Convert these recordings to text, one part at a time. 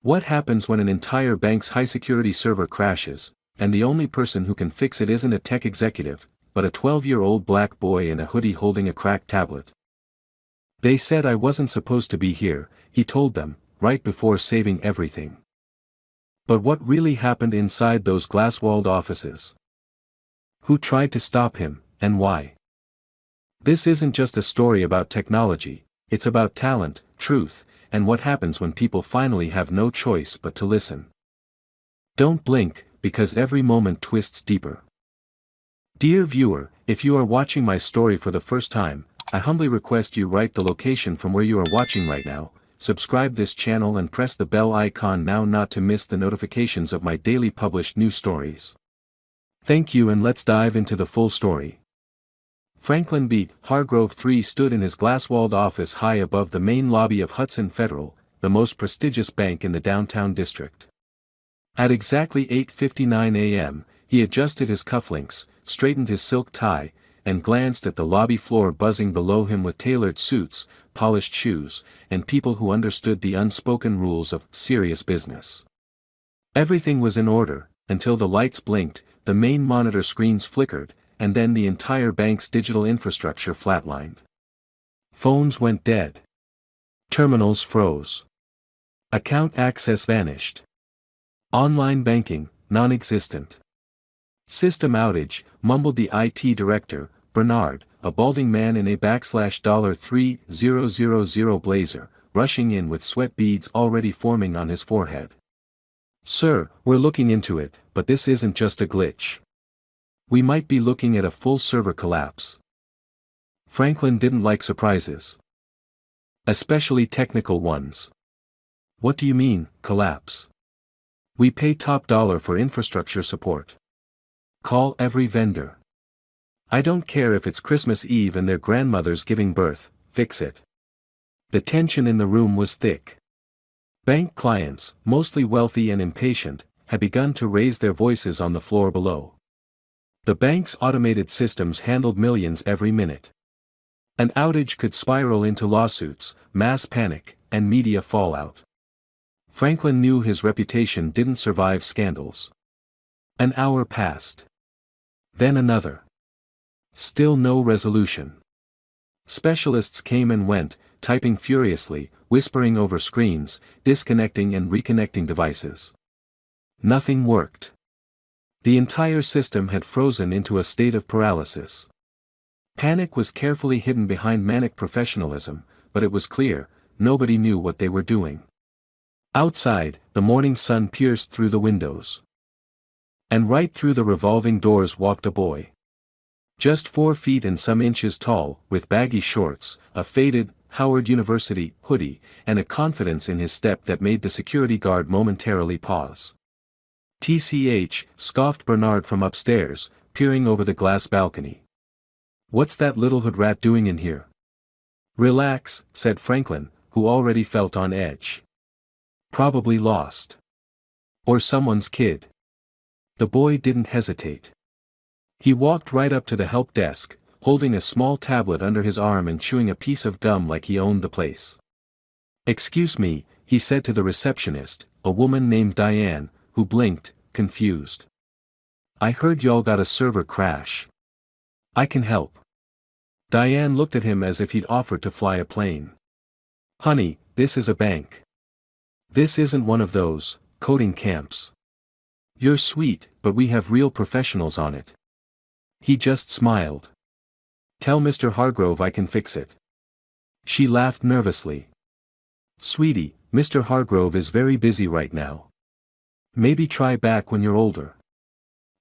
What happens when an entire bank's high-security server crashes, and the only person who can fix it isn't a tech executive, but a 12-year-old black boy in a hoodie holding a cracked tablet? They said I wasn't supposed to be here, he told them, right before saving everything. But what really happened inside those glass-walled offices? Who tried to stop him, and why? This isn't just a story about technology, it's about talent, truth, and what happens when people finally have no choice but to listen. Don't blink, because every moment twists deeper. Dear viewer, if you are watching my story for the first time, I humbly request you write the location from where you are watching right now, subscribe this channel and press the bell icon now not to miss the notifications of my daily published new stories. Thank you, and let's dive into the full story. Franklin B. Hargrove III stood in his glass-walled office high above the main lobby of Hudson Federal, the most prestigious bank in the downtown district. At exactly 8:59 a.m., he adjusted his cufflinks, straightened his silk tie, and glanced at the lobby floor buzzing below him with tailored suits, polished shoes, and people who understood the unspoken rules of serious business. Everything was in order, until the lights blinked, the main monitor screens flickered, and then the entire bank's digital infrastructure flatlined. Phones went dead. Terminals froze. Account access vanished. Online banking, non-existent. System outage, mumbled the IT director, Bernard, a balding man in a $3000 blazer, rushing in with sweat beads already forming on his forehead. Sir, we're looking into it, but this isn't just a glitch. We might be looking at a full server collapse. Franklin didn't like surprises. Especially technical ones. What do you mean, collapse? We pay top dollar for infrastructure support. Call every vendor. I don't care if it's Christmas Eve and their grandmother's giving birth, fix it. The tension in the room was thick. Bank clients, mostly wealthy and impatient, had begun to raise their voices on the floor below. The bank's automated systems handled millions every minute. An outage could spiral into lawsuits, mass panic, and media fallout. Franklin knew his reputation didn't survive scandals. An hour passed. Then another. Still no resolution. Specialists came and went, typing furiously, whispering over screens, disconnecting and reconnecting devices. Nothing worked. The entire system had frozen into a state of paralysis. Panic was carefully hidden behind manic professionalism, but it was clear, nobody knew what they were doing. Outside, the morning sun pierced through the windows. And right through the revolving doors walked a boy. Just 4 feet and some inches tall, with baggy shorts, a faded, Howard University hoodie, and a confidence in his step that made the security guard momentarily pause. "TCH," scoffed Bernard from upstairs, peering over the glass balcony. "What's that little hood rat doing in here?" "Relax," said Franklin, who already felt on edge. "Probably lost. Or someone's kid." The boy didn't hesitate. He walked right up to the help desk, holding a small tablet under his arm and chewing a piece of gum like he owned the place. "Excuse me," he said to the receptionist, a woman named Diane, who blinked, confused. "I heard y'all got a server crash. I can help." Diane looked at him as if he'd offered to fly a plane. "Honey, this is a bank. This isn't one of those coding camps. You're sweet, but we have real professionals on it." He just smiled. "Tell Mr. Hargrove I can fix it." She laughed nervously. "Sweetie, Mr. Hargrove is very busy right now. Maybe try back when you're older."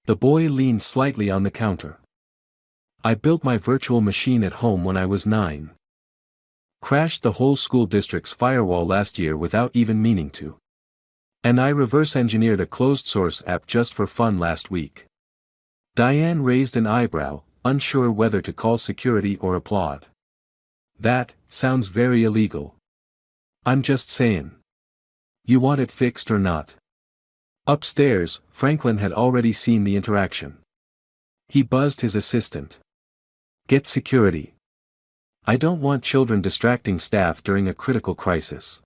The boy leaned slightly on the counter. "I built my virtual machine at home when I was 9. Crashed the whole school district's firewall last year without even meaning to. And I reverse-engineered a closed-source app just for fun last week." Diane raised an eyebrow, unsure whether to call security or applaud. "That sounds very illegal." "I'm just saying. You want it fixed or not?" Upstairs, Franklin had already seen the interaction. He buzzed his assistant. "Get security. I don't want children distracting staff during a critical crisis."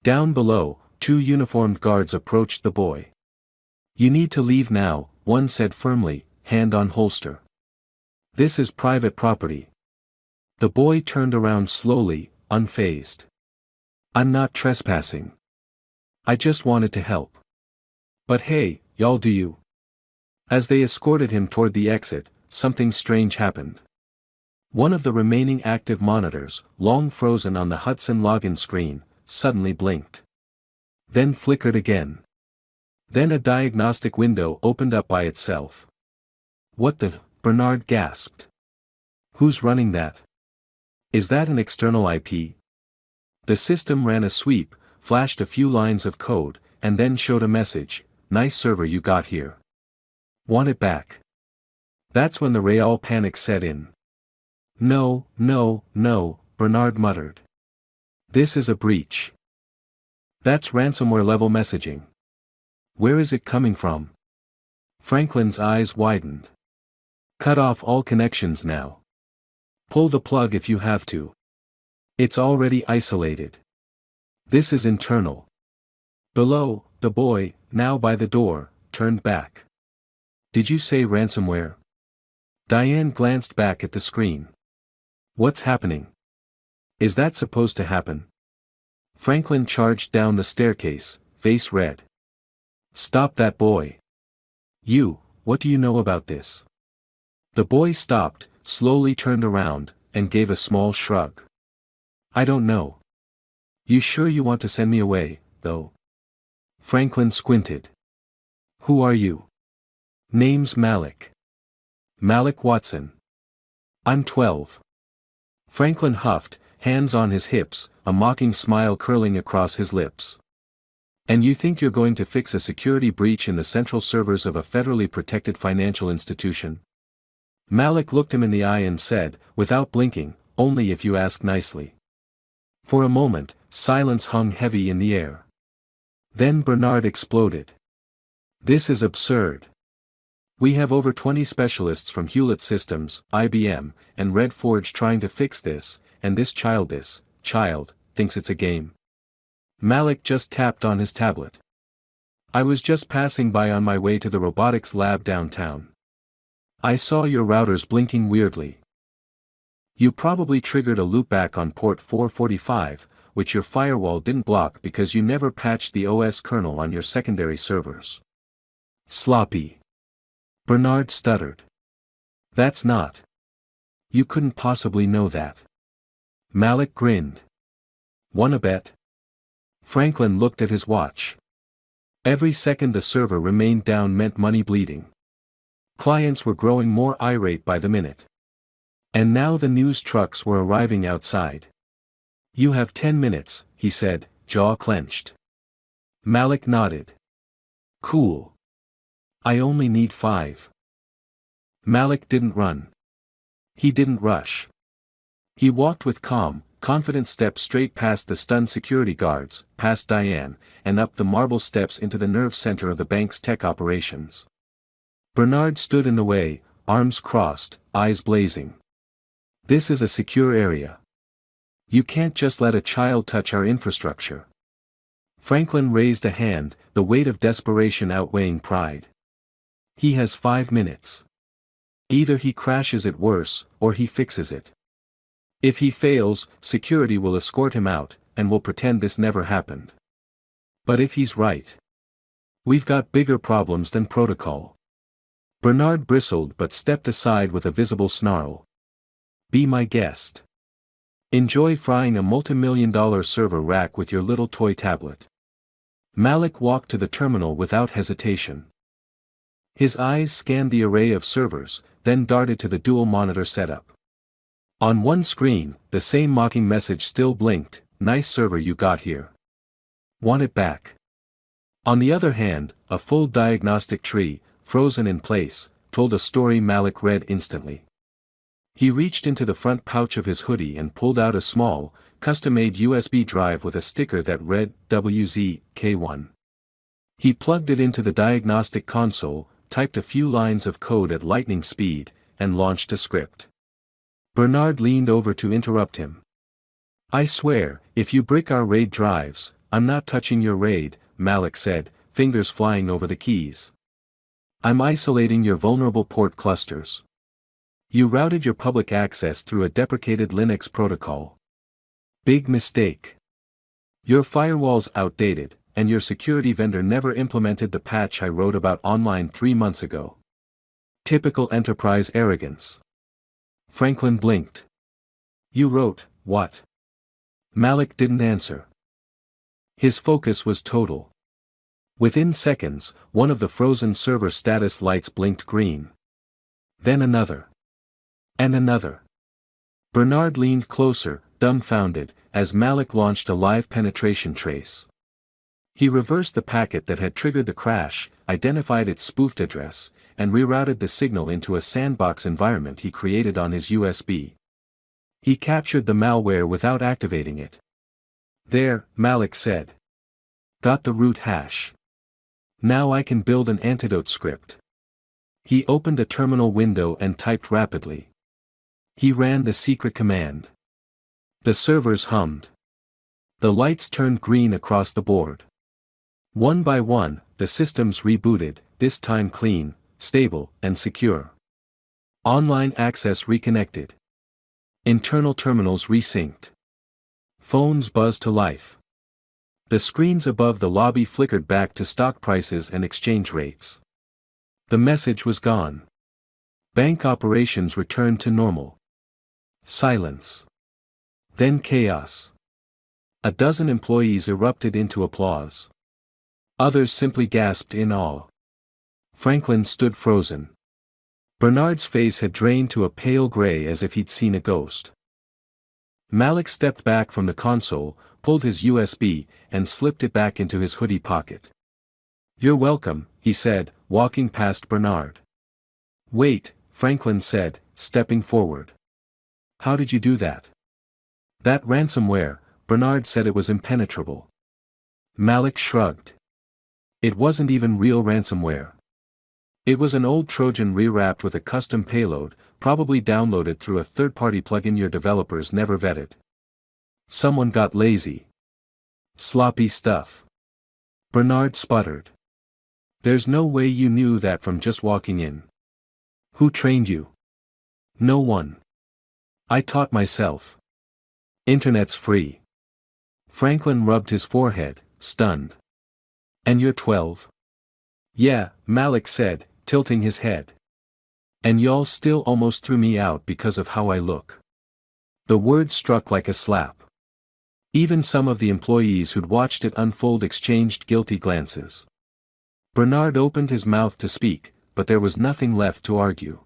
Down below, two uniformed guards approached the boy. "You need to leave now," one said firmly, hand on holster. "This is private property." The boy turned around slowly, unfazed. "I'm not trespassing. I just wanted to help. But hey, y'all, do you?" As they escorted him toward the exit, something strange happened. One of the remaining active monitors, long frozen on the Hudson login screen, suddenly blinked. Then flickered again. Then a diagnostic window opened up by itself. "What the?" Bernard gasped. "Who's running that? Is that an external IP?" The system ran a sweep, flashed a few lines of code, and then showed a message: "Nice server you got here. Want it back?" That's when the real panic set in. "No, no, no," Bernard muttered. "This is a breach. That's ransomware level messaging. Where is it coming from?" Franklin's eyes widened. "Cut off all connections now. Pull the plug if you have to. It's already isolated. This is internal." Below, the boy, now by the door, turned back. "Did you say ransomware?" Diane glanced back at the screen. "What's happening? Is that supposed to happen?" Franklin charged down the staircase, face red. "Stop that boy. You, what do you know about this?" The boy stopped, slowly turned around, and gave a small shrug. "I don't know. You sure you want to send me away, though?" Franklin squinted. "Who are you?" "Name's Malik. Malik Watson. I'm 12. Franklin huffed, hands on his hips, a mocking smile curling across his lips. "And you think you're going to fix a security breach in the central servers of a federally protected financial institution?" Malik looked him in the eye and said, without blinking, "Only if you ask nicely." For a moment, silence hung heavy in the air. Then Bernard exploded. "This is absurd. We have over 20 specialists from Hewlett Systems, IBM, and Red Forge trying to fix this, and this child thinks it's a game." Malik just tapped on his tablet. "I was just passing by on my way to the robotics lab downtown. I saw your routers blinking weirdly. You probably triggered a loopback on port 445, which your firewall didn't block because you never patched the OS kernel on your secondary servers." "Sloppy." Bernard stuttered. "That's not. You couldn't possibly know that." Malik grinned. "Wanna bet?" Franklin looked at his watch. Every second the server remained down meant money bleeding. Clients were growing more irate by the minute. And now the news trucks were arriving outside. "You have 10 minutes, he said, jaw clenched. Malik nodded. "Cool. I only need 5. Malik didn't run. He didn't rush. He walked with calm, confident steps straight past the stunned security guards, past Diane, and up the marble steps into the nerve center of the bank's tech operations. Bernard stood in the way, arms crossed, eyes blazing. "This is a secure area. You can't just let a child touch our infrastructure." Franklin raised a hand, the weight of desperation outweighing pride. "He has 5 minutes. Either he crashes it worse, or he fixes it. If he fails, security will escort him out, and will pretend this never happened. But if he's right, we've got bigger problems than protocol." Bernard bristled but stepped aside with a visible snarl. "Be my guest. Enjoy frying a multi-million-dollar server rack with your little toy tablet." Malik walked to the terminal without hesitation. His eyes scanned the array of servers, then darted to the dual-monitor setup. On one screen, the same mocking message still blinked: "Nice server you got here. Want it back?" On the other hand, a full diagnostic tree, frozen in place, told a story Malik read instantly. He reached into the front pouch of his hoodie and pulled out a small, custom-made USB drive with a sticker that read WZ-K1. He plugged it into the diagnostic console, typed a few lines of code at lightning speed, and launched a script. Bernard leaned over to interrupt him. "I swear, if you brick our RAID drives, I'm not touching your RAID, Malik said, fingers flying over the keys. I'm isolating your vulnerable port clusters. You routed your public access through a deprecated Linux protocol. Big mistake. Your firewall's outdated, and your security vendor never implemented the patch I wrote about online 3 months ago. Typical enterprise arrogance. Franklin blinked. You wrote, what? Malik didn't answer. His focus was total. Within seconds, one of the frozen server status lights blinked green. Then another. And another. Bernard leaned closer, dumbfounded, as Malik launched a live penetration trace. He reversed the packet that had triggered the crash, identified its spoofed address, and rerouted the signal into a sandbox environment he created on his USB. He captured the malware without activating it. There, Malik said. Got the root hash. Now I can build an antidote script. He opened a terminal window and typed rapidly. He ran the secret command. The servers hummed. The lights turned green across the board. One by one, the systems rebooted, this time clean, stable, and secure. Online access reconnected. Internal terminals resynced. Phones buzzed to life. The screens above the lobby flickered back to stock prices and exchange rates. The message was gone. Bank operations returned to normal. Silence. Then chaos. A dozen employees erupted into applause. Others simply gasped in awe. Franklin stood frozen. Bernard's face had drained to a pale gray as if he'd seen a ghost. Malik stepped back from the console, pulled his USB, and slipped it back into his hoodie pocket. You're welcome, he said, walking past Bernard. Wait, Franklin said, stepping forward. How did you do that? That ransomware, Bernard said it was impenetrable. Malik shrugged. It wasn't even real ransomware. It was an old Trojan rewrapped with a custom payload, probably downloaded through a third-party plugin your developers never vetted. Someone got lazy. Sloppy stuff. Bernard sputtered. There's no way you knew that from just walking in. Who trained you? No one. I taught myself. Internet's free. Franklin rubbed his forehead, stunned. And you're 12? Yeah, Malik said, tilting his head. And y'all still almost threw me out because of how I look. The word struck like a slap. Even some of the employees who'd watched it unfold exchanged guilty glances. Bernard opened his mouth to speak, but there was nothing left to argue.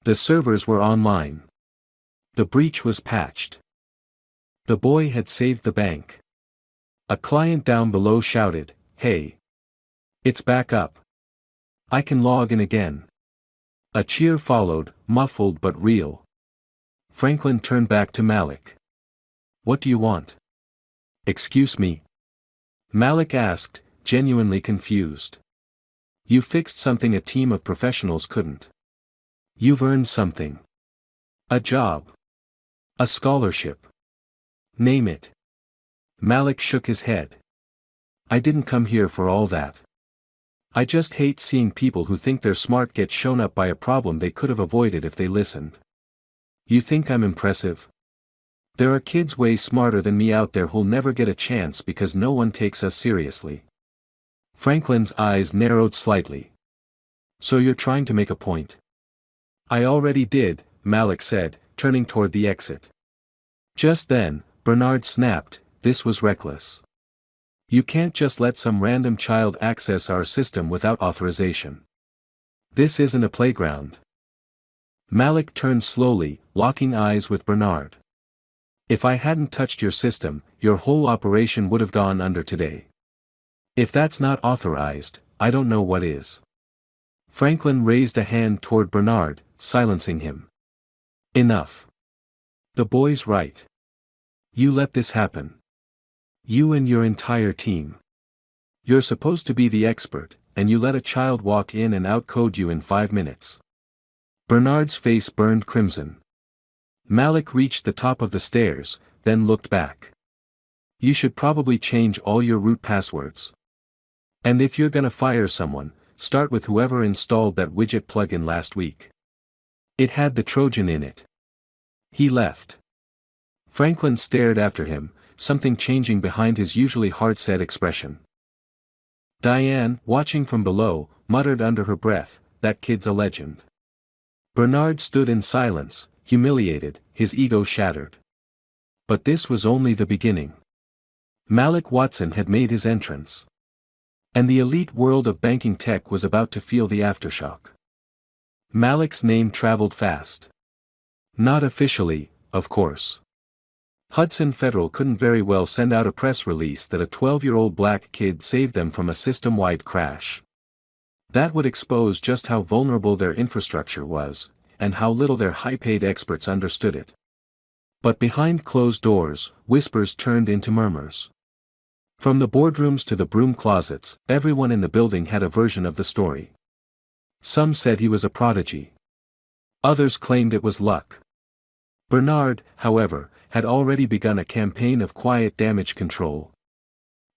The servers were online. The breach was patched. The boy had saved the bank. A client down below shouted, "Hey! It's back up. I can log in again." A cheer followed, muffled but real. Franklin turned back to Malik. What do you want? Excuse me? Malik asked, genuinely confused. You fixed something a team of professionals couldn't. You've earned something. A job. A scholarship. Name it. Malik shook his head. I didn't come here for all that. I just hate seeing people who think they're smart get shown up by a problem they could have avoided if they listened. You think I'm impressive? There are kids way smarter than me out there who'll never get a chance because no one takes us seriously. Franklin's eyes narrowed slightly. So you're trying to make a point? I already did, Malik said, turning toward the exit. Just then, Bernard snapped, this was reckless. You can't just let some random child access our system without authorization. This isn't a playground. Malik turned slowly, locking eyes with Bernard. If I hadn't touched your system, your whole operation would have gone under today. If that's not authorized, I don't know what is. Franklin raised a hand toward Bernard, silencing him. Enough. The boy's right. You let this happen. You and your entire team. You're supposed to be the expert, and you let a child walk in and outcode you in 5 minutes. Bernard's face burned crimson. Malik reached the top of the stairs, then looked back. You should probably change all your root passwords. And if you're gonna fire someone, start with whoever installed that widget plugin last week. It had the Trojan in it. He left. Franklin stared after him, something changing behind his usually hard-set expression. Diane, watching from below, muttered under her breath, "That kid's a legend." Bernard stood in silence, humiliated, his ego shattered. But this was only the beginning. Malik Watson had made his entrance. And the elite world of banking tech was about to feel the aftershock. Malik's name traveled fast. Not officially, of course. Hudson Federal couldn't very well send out a press release that a 12-year-old black kid saved them from a system-wide crash. That would expose just how vulnerable their infrastructure was, and how little their high-paid experts understood it. But behind closed doors, whispers turned into murmurs. From the boardrooms to the broom closets, everyone in the building had a version of the story. Some said he was a prodigy. Others claimed it was luck. Bernard, however, had already begun a campaign of quiet damage control.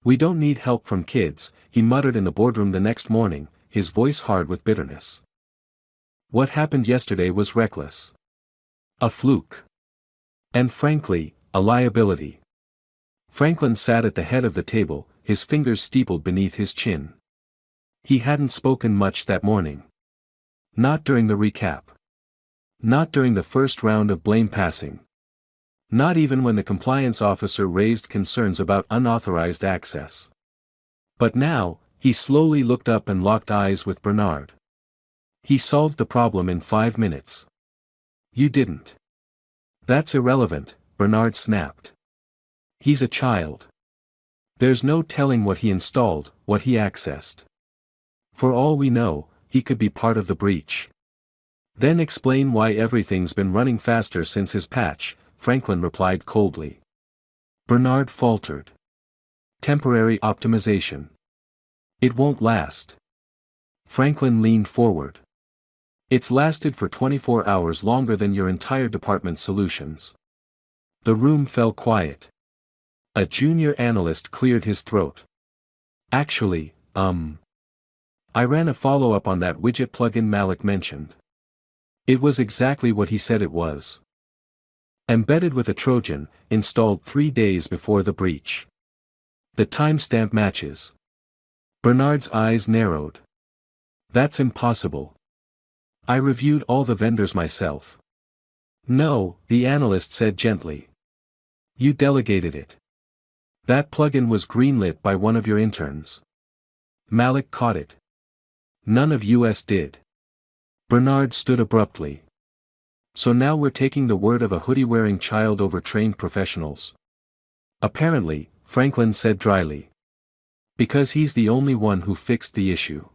"We don't need help from kids," he muttered in the boardroom the next morning, his voice hard with bitterness. What happened yesterday was reckless. A fluke. And frankly, a liability. Franklin sat at the head of the table, his fingers steepled beneath his chin. He hadn't spoken much that morning. Not during the recap. Not during the first round of blame passing. Not even when the compliance officer raised concerns about unauthorized access. But now, he slowly looked up and locked eyes with Bernard. He solved the problem in 5 minutes. "You didn't." "That's irrelevant," Bernard snapped. "He's a child. There's no telling what he installed, what he accessed. For all we know, he could be part of the breach." "Then explain why everything's been running faster since his patch," Franklin replied coldly. Bernard faltered. "Temporary optimization. It won't last." Franklin leaned forward. "It's lasted for 24 hours longer than your entire department's solutions." The room fell quiet. A junior analyst cleared his throat. "Actually, I ran a follow-up on that widget plugin Malik mentioned. It was exactly what he said it was. Embedded with a Trojan, installed 3 days before the breach. The timestamp matches." Bernard's eyes narrowed. "That's impossible. I reviewed all the vendors myself." "No," the analyst said gently. "You delegated it. That plugin was greenlit by one of your interns. Malik caught it. None of us did." Bernard stood abruptly. "So now we're taking the word of a hoodie-wearing child over trained professionals?" "Apparently," Franklin said dryly. "Because he's the only one who fixed the issue."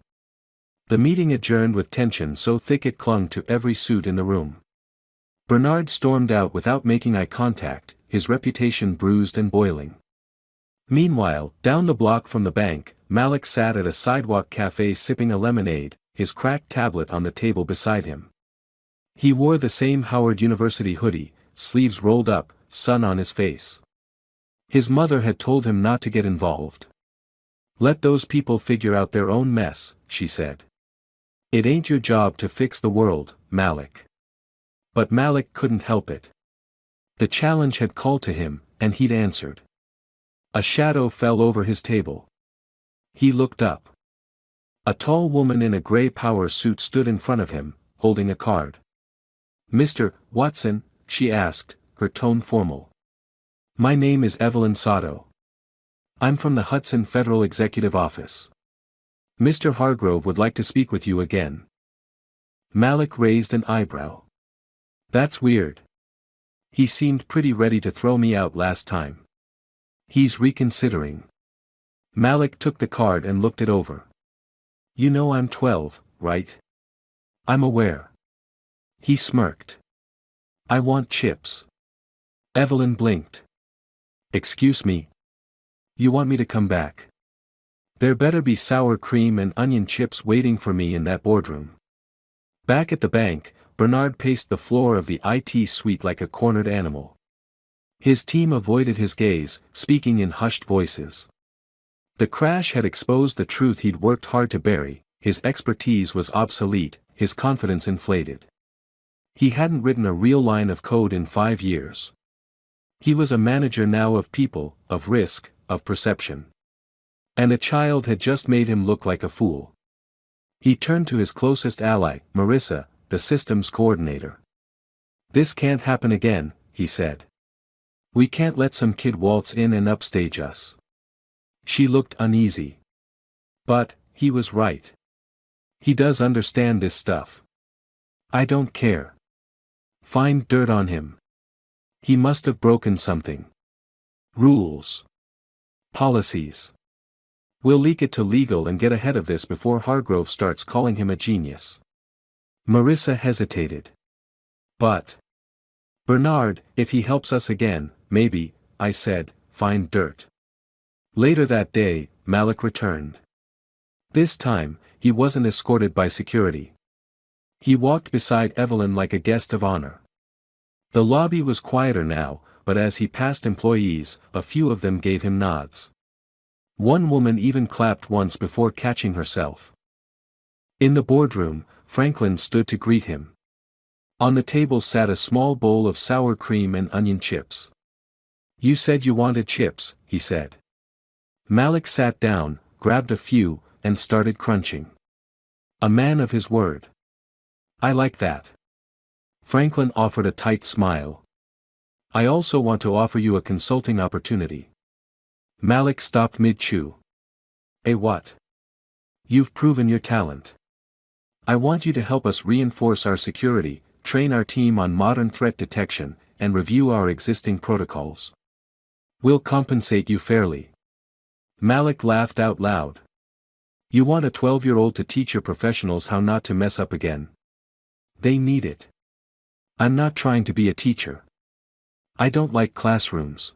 The meeting adjourned with tension so thick it clung to every suit in the room. Bernard stormed out without making eye contact, his reputation bruised and boiling. Meanwhile, down the block from the bank, Malik sat at a sidewalk cafe sipping a lemonade, his cracked tablet on the table beside him. He wore the same Howard University hoodie, sleeves rolled up, sun on his face. His mother had told him not to get involved. "Let those people figure out their own mess," she said. "It ain't your job to fix the world, Malik." But Malik couldn't help it. The challenge had called to him, and he'd answered. A shadow fell over his table. He looked up. A tall woman in a gray power suit stood in front of him, holding a card. "Mr. Watson?" she asked, her tone formal. "My name is Evelyn Sato. I'm from the Hudson Federal Executive Office. Mr. Hargrove would like to speak with you again." Malik raised an eyebrow. "That's weird. He seemed pretty ready to throw me out last time. He's reconsidering." Malik took the card and looked it over. "You know I'm 12, right?" "I'm aware." He smirked. "I want chips." Evelyn blinked. "Excuse me? You want me to come back?" "There better be sour cream and onion chips waiting for me in that boardroom." Back at the bank, Bernard paced the floor of the IT suite like a cornered animal. His team avoided his gaze, speaking in hushed voices. The crash had exposed the truth he'd worked hard to bury, his expertise was obsolete, his confidence inflated. He hadn't written a real line of code in 5 years. He was a manager now of people, of risk, of perception. And a child had just made him look like a fool. He turned to his closest ally, Marissa, the systems coordinator. "This can't happen again," he said. "We can't let some kid waltz in and upstage us." She looked uneasy. But, he was right. He does understand this stuff. I don't care. Find dirt on him. He must have broken something. Rules. Policies. We'll leak it to legal and get ahead of this before Hargrove starts calling him a genius. Marissa hesitated. But. Bernard, if he helps us again, maybe, I said, find dirt. Later that day, Malik returned. This time, he wasn't escorted by security. He walked beside Evelyn like a guest of honor. The lobby was quieter now, but as he passed employees, a few of them gave him nods. One woman even clapped once before catching herself. In the boardroom, Franklin stood to greet him. On the table sat a small bowl of sour cream and onion chips. "You said you wanted chips," he said. Malik sat down, grabbed a few, and started crunching. A man of his word. "I like that." Franklin offered a tight smile. "I also want to offer you a consulting opportunity." Malik stopped mid-chew. "A what?" "You've proven your talent. I want you to help us reinforce our security, train our team on modern threat detection, and review our existing protocols. We'll compensate you fairly." Malik laughed out loud. "You want a 12-year-old to teach your professionals how not to mess up again? They need it. I'm not trying to be a teacher. I don't like classrooms.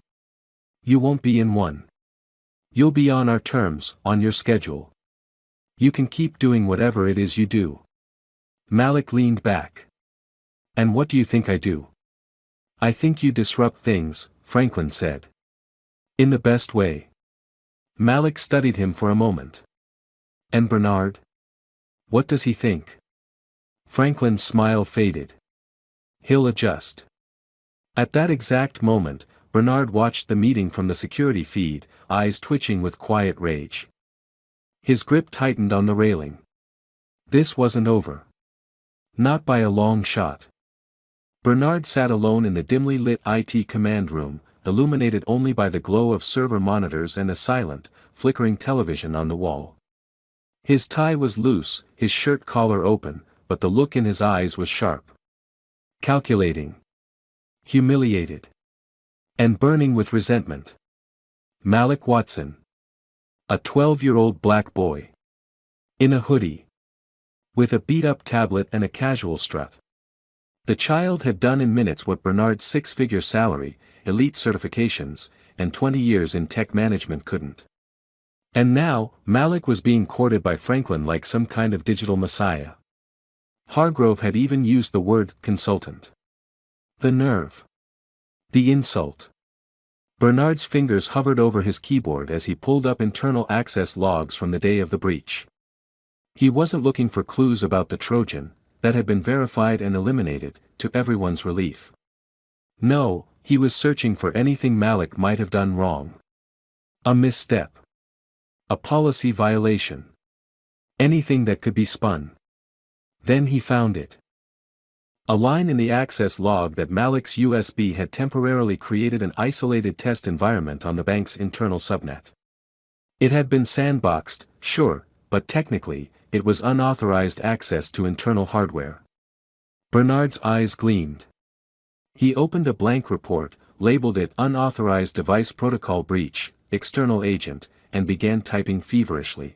You won't be in one. You'll be on our terms, on your schedule. You can keep doing whatever it is you do." Malik leaned back. "And what do you think I do?" "I think you disrupt things," Franklin said. "In the best way." Malik studied him for a moment. "And Bernard? What does he think?" Franklin's smile faded. "He'll adjust." At that exact moment, Bernard watched the meeting from the security feed, eyes twitching with quiet rage. His grip tightened on the railing. This wasn't over. Not by a long shot. Bernard sat alone in the dimly lit IT command room, illuminated only by the glow of server monitors and a silent, flickering television on the wall. His tie was loose, his shirt collar open, but the look in his eyes was sharp. Calculating. Humiliated. And burning with resentment. Malik Watson. A 12-year-old black boy. In a hoodie. With a beat-up tablet and a casual strut. The child had done in minutes what Bernard's 6-figure salary, elite certifications, and 20 years in tech management couldn't. And now, Malik was being courted by Franklin like some kind of digital messiah. Hargrove had even used the word consultant. The nerve. The insult. Bernard's fingers hovered over his keyboard as he pulled up internal access logs from the day of the breach. He wasn't looking for clues about the Trojan, that had been verified and eliminated, to everyone's relief. No, he was searching for anything Malik might have done wrong. A misstep. A policy violation. Anything that could be spun. Then he found it. A line in the access log that Malik's USB had temporarily created an isolated test environment on the bank's internal subnet. It had been sandboxed, sure, but technically, it was unauthorized access to internal hardware. Bernard's eyes gleamed. He opened a blank report, labeled it Unauthorized Device Protocol Breach, External Agent, and began typing feverishly.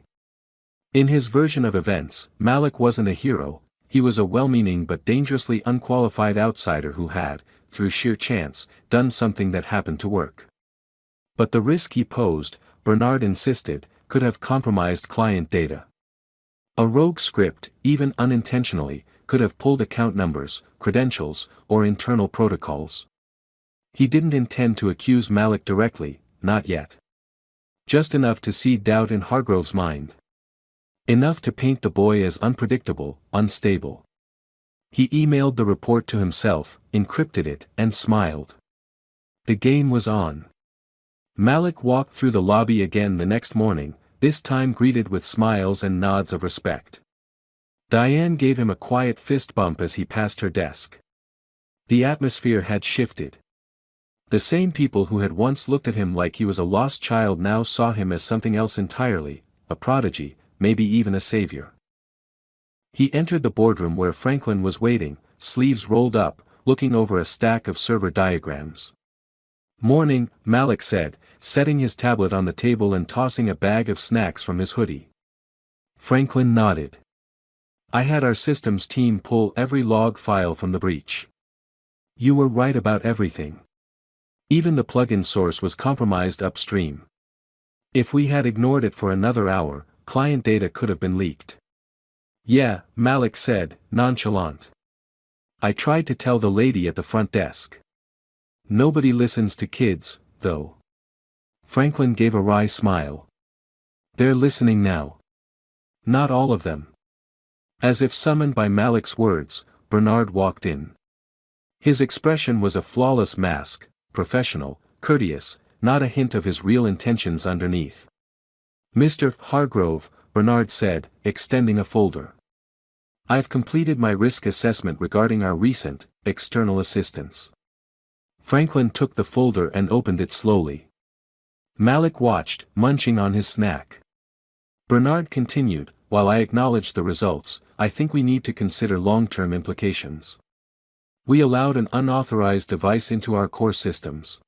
In his version of events, Malik wasn't a hero, he was a well-meaning but dangerously unqualified outsider who had, through sheer chance, done something that happened to work. But the risk he posed, Bernard insisted, could have compromised client data. A rogue script, even unintentionally, could have pulled account numbers, credentials, or internal protocols. He didn't intend to accuse Malik directly, not yet. Just enough to seed doubt in Hargrove's mind. Enough to paint the boy as unpredictable, unstable. He emailed the report to himself, encrypted it, and smiled. The game was on. Malik walked through the lobby again the next morning, this time greeted with smiles and nods of respect. Diane gave him a quiet fist bump as he passed her desk. The atmosphere had shifted. The same people who had once looked at him like he was a lost child now saw him as something else entirely, a prodigy, maybe even a savior. He entered the boardroom where Franklin was waiting, sleeves rolled up, looking over a stack of server diagrams. "Morning," Malik said, setting his tablet on the table and tossing a bag of snacks from his hoodie. Franklin nodded. "I had our systems team pull every log file from the breach. You were right about everything. Even the plugin source was compromised upstream. If we had ignored it for another hour, client data could have been leaked." "Yeah," Malik said, nonchalant. "I tried to tell the lady at the front desk. Nobody listens to kids, though." Franklin gave a wry smile. "They're listening now. Not all of them." As if summoned by Malik's words, Bernard walked in. His expression was a flawless mask, professional, courteous, not a hint of his real intentions underneath. "Mr. Hargrove," Bernard said, extending a folder. "I've completed my risk assessment regarding our recent, external assistance." Franklin took the folder and opened it slowly. Malik watched, munching on his snack. Bernard continued, "While I acknowledge the results, I think we need to consider long-term implications. We allowed an unauthorized device into our core systems.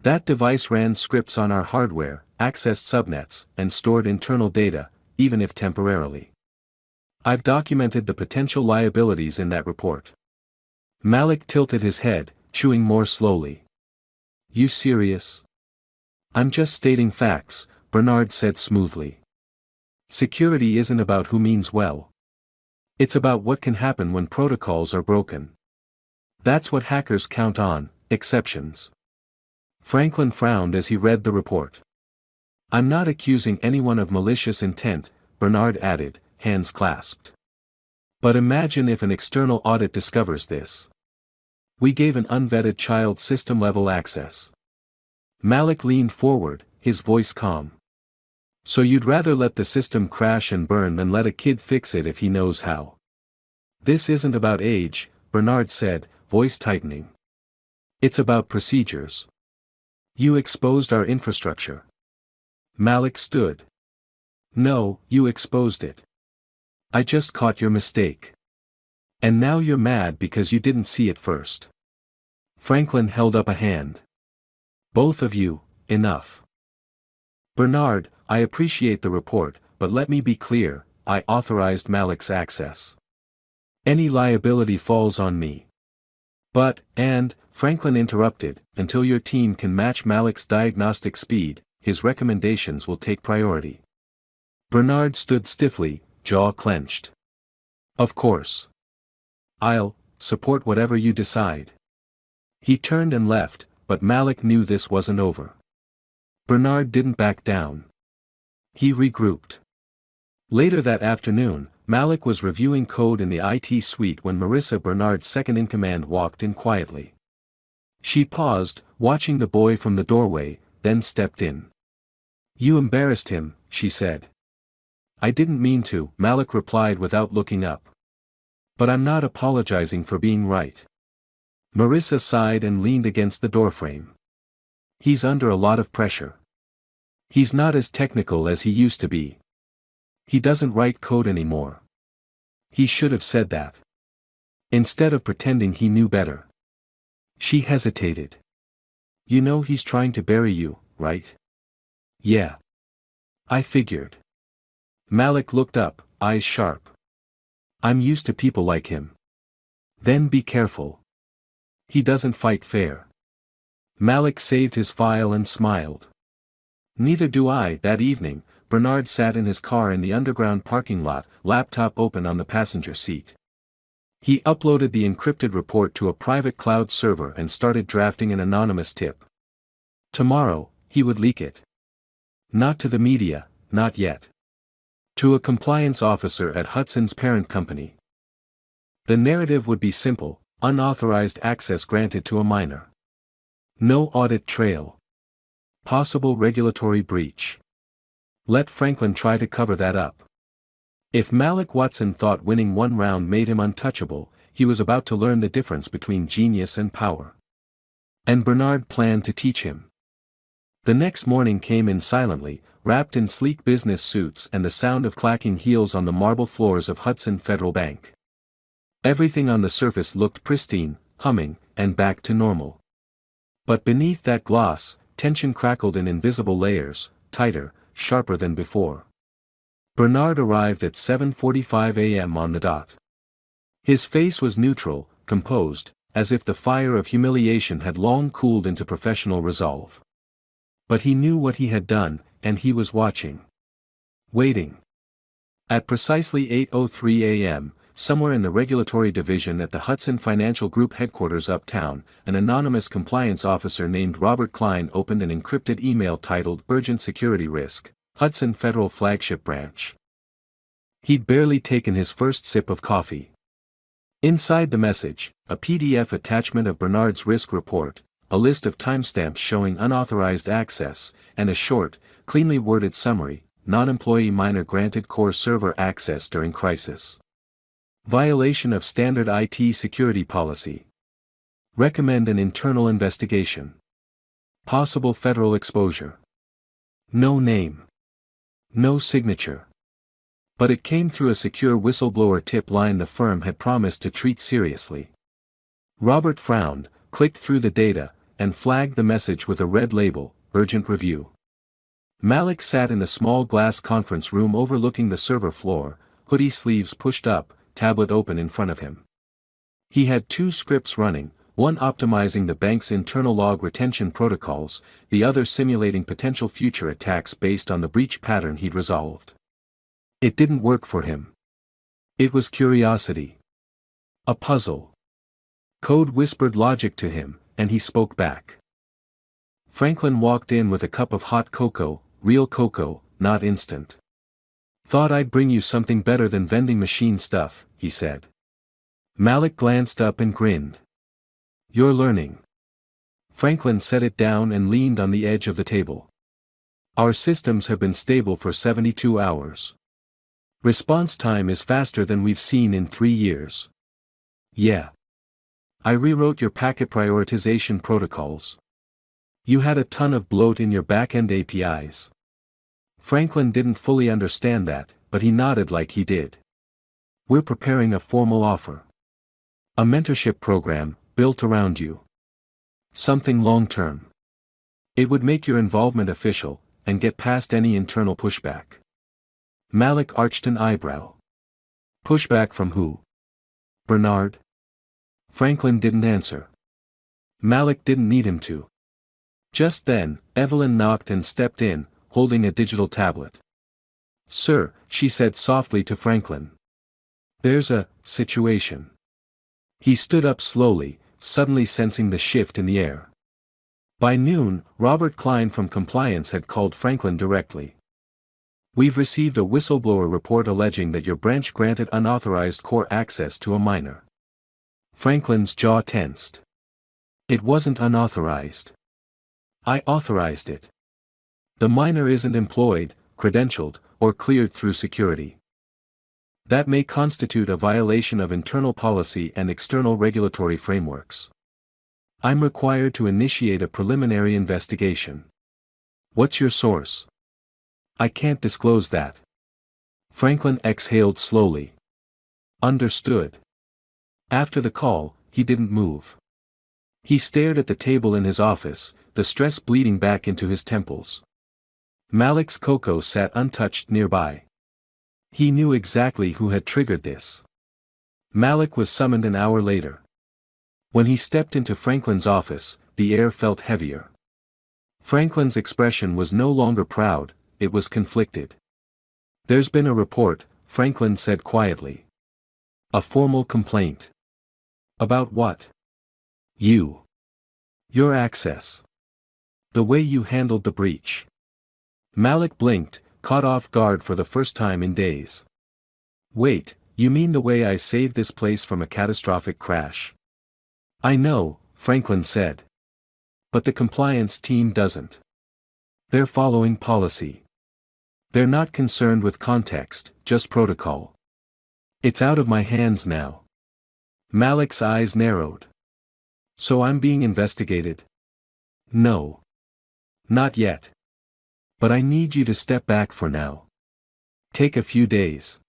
That device ran scripts on our hardware, accessed subnets, and stored internal data, even if temporarily. I've documented the potential liabilities in that report." Malik tilted his head, chewing more slowly. "You serious?" "I'm just stating facts," Bernard said smoothly. "Security isn't about who means well. It's about what can happen when protocols are broken. That's what hackers count on, exceptions." Franklin frowned as he read the report. "I'm not accusing anyone of malicious intent," Bernard added, hands clasped. "But imagine if an external audit discovers this. We gave an unvetted child system-level access." Malik leaned forward, his voice calm. "So you'd rather let the system crash and burn than let a kid fix it if he knows how?" "This isn't about age," Bernard said, voice tightening. "It's about procedures. You exposed our infrastructure." Malik stood. "No, you exposed it. I just caught your mistake. And now you're mad because you didn't see it first." Franklin held up a hand. "Both of you, enough." "Bernard, I appreciate the report, but let me be clear, I authorized Malik's access. Any liability falls on me." "But, Franklin interrupted, until your team can match Malik's diagnostic speed, his recommendations will take priority." Bernard stood stiffly, jaw clenched. "Of course. I'll support whatever you decide." He turned and left, but Malik knew this wasn't over. Bernard didn't back down. He regrouped. Later that afternoon, Malik was reviewing code in the IT suite when Marissa, Bernard's second-in-command, walked in quietly. She paused, watching the boy from the doorway, then stepped in. "You embarrassed him," she said. "I didn't mean to," Malik replied without looking up. "But I'm not apologizing for being right." Marissa sighed and leaned against the doorframe. "He's under a lot of pressure. He's not as technical as he used to be. He doesn't write code anymore. He should have said that. Instead of pretending he knew better." She hesitated. "You know he's trying to bury you, right?" "Yeah. I figured." Malik looked up, eyes sharp. "I'm used to people like him." "Then be careful. He doesn't fight fair." Malik saved his file and smiled. "Neither do I." That evening, Bernard sat in his car in the underground parking lot, laptop open on the passenger seat. He uploaded the encrypted report to a private cloud server and started drafting an anonymous tip. Tomorrow, he would leak it. Not to the media, not yet. To a compliance officer at Hudson's parent company. The narrative would be simple: unauthorized access granted to a minor. No audit trail. Possible regulatory breach. Let Franklin try to cover that up. If Malik Watson thought winning one round made him untouchable, he was about to learn the difference between genius and power. And Bernard planned to teach him. The next morning came in silently, wrapped in sleek business suits and the sound of clacking heels on the marble floors of Hudson Federal Bank. Everything on the surface looked pristine, humming, and back to normal. But beneath that gloss, tension crackled in invisible layers, tighter, sharper than before. Bernard arrived at 7:45 a.m. on the dot. His face was neutral, composed, as if the fire of humiliation had long cooled into professional resolve. But he knew what he had done, and he was watching. Waiting. At precisely 8:03 a.m., somewhere in the regulatory division at the Hudson Financial Group headquarters uptown, an anonymous compliance officer named Robert Klein opened an encrypted email titled Urgent Security Risk, Hudson Federal Flagship Branch. He'd barely taken his first sip of coffee. Inside the message, a PDF attachment of Bernard's risk report, a list of timestamps showing unauthorized access, and a short, cleanly worded summary: non-employee minor granted core server access during crisis. Violation of standard IT security policy. Recommend an internal investigation. Possible federal exposure. No name. No signature. But it came through a secure whistleblower tip line the firm had promised to treat seriously. Robert frowned, clicked through the data, and flagged the message with a red label: Urgent Review. Malik sat in a small glass conference room overlooking the server floor, hoodie sleeves pushed up, tablet open in front of him. He had two scripts running, one optimizing the bank's internal log retention protocols, the other simulating potential future attacks based on the breach pattern he'd resolved. It didn't work for him. It was curiosity. A puzzle. Code whispered logic to him, and he spoke back. Franklin walked in with a cup of hot cocoa, real cocoa, not instant. Thought I'd bring you something better than vending machine stuff, he said. Malik glanced up and grinned. You're learning. Franklin set it down and leaned on the edge of the table. Our systems have been stable for 72 hours. Response time is faster than we've seen in 3 years. Yeah. I rewrote your packet prioritization protocols. You had a ton of bloat in your back-end APIs. Franklin didn't fully understand that, but he nodded like he did. We're preparing a formal offer. A mentorship program, built around you. Something long-term. It would make your involvement official, and get past any internal pushback. Malik arched an eyebrow. Pushback from who? Bernard? Franklin didn't answer. Malik didn't need him to. Just then, Evelyn knocked and stepped in, holding a digital tablet. Sir, she said softly to Franklin. There's a situation. He stood up slowly, suddenly sensing the shift in the air. By noon, Robert Klein from compliance had called Franklin directly. We've received a whistleblower report alleging that your branch granted unauthorized core access to a minor. Franklin's jaw tensed. It wasn't unauthorized. I authorized it. The minor isn't employed, credentialed, or cleared through security. That may constitute a violation of internal policy and external regulatory frameworks. I'm required to initiate a preliminary investigation. What's your source? I can't disclose that. Franklin exhaled slowly. Understood. After the call, he didn't move. He stared at the table in his office, the stress bleeding back into his temples. Malik's cocoa sat untouched nearby. He knew exactly who had triggered this. Malik was summoned an hour later. When he stepped into Franklin's office, the air felt heavier. Franklin's expression was no longer proud, it was conflicted. There's been a report, Franklin said quietly. A formal complaint. About what? You. Your access. The way you handled the breach. Malik blinked, caught off guard for the first time in days. Wait, you mean the way I saved this place from a catastrophic crash? I know, Franklin said. But the compliance team doesn't. They're following policy. They're not concerned with context, just protocol. It's out of my hands now. Malik's eyes narrowed. So I'm being investigated? No. Not yet. But I need you to step back for now. Take a few days.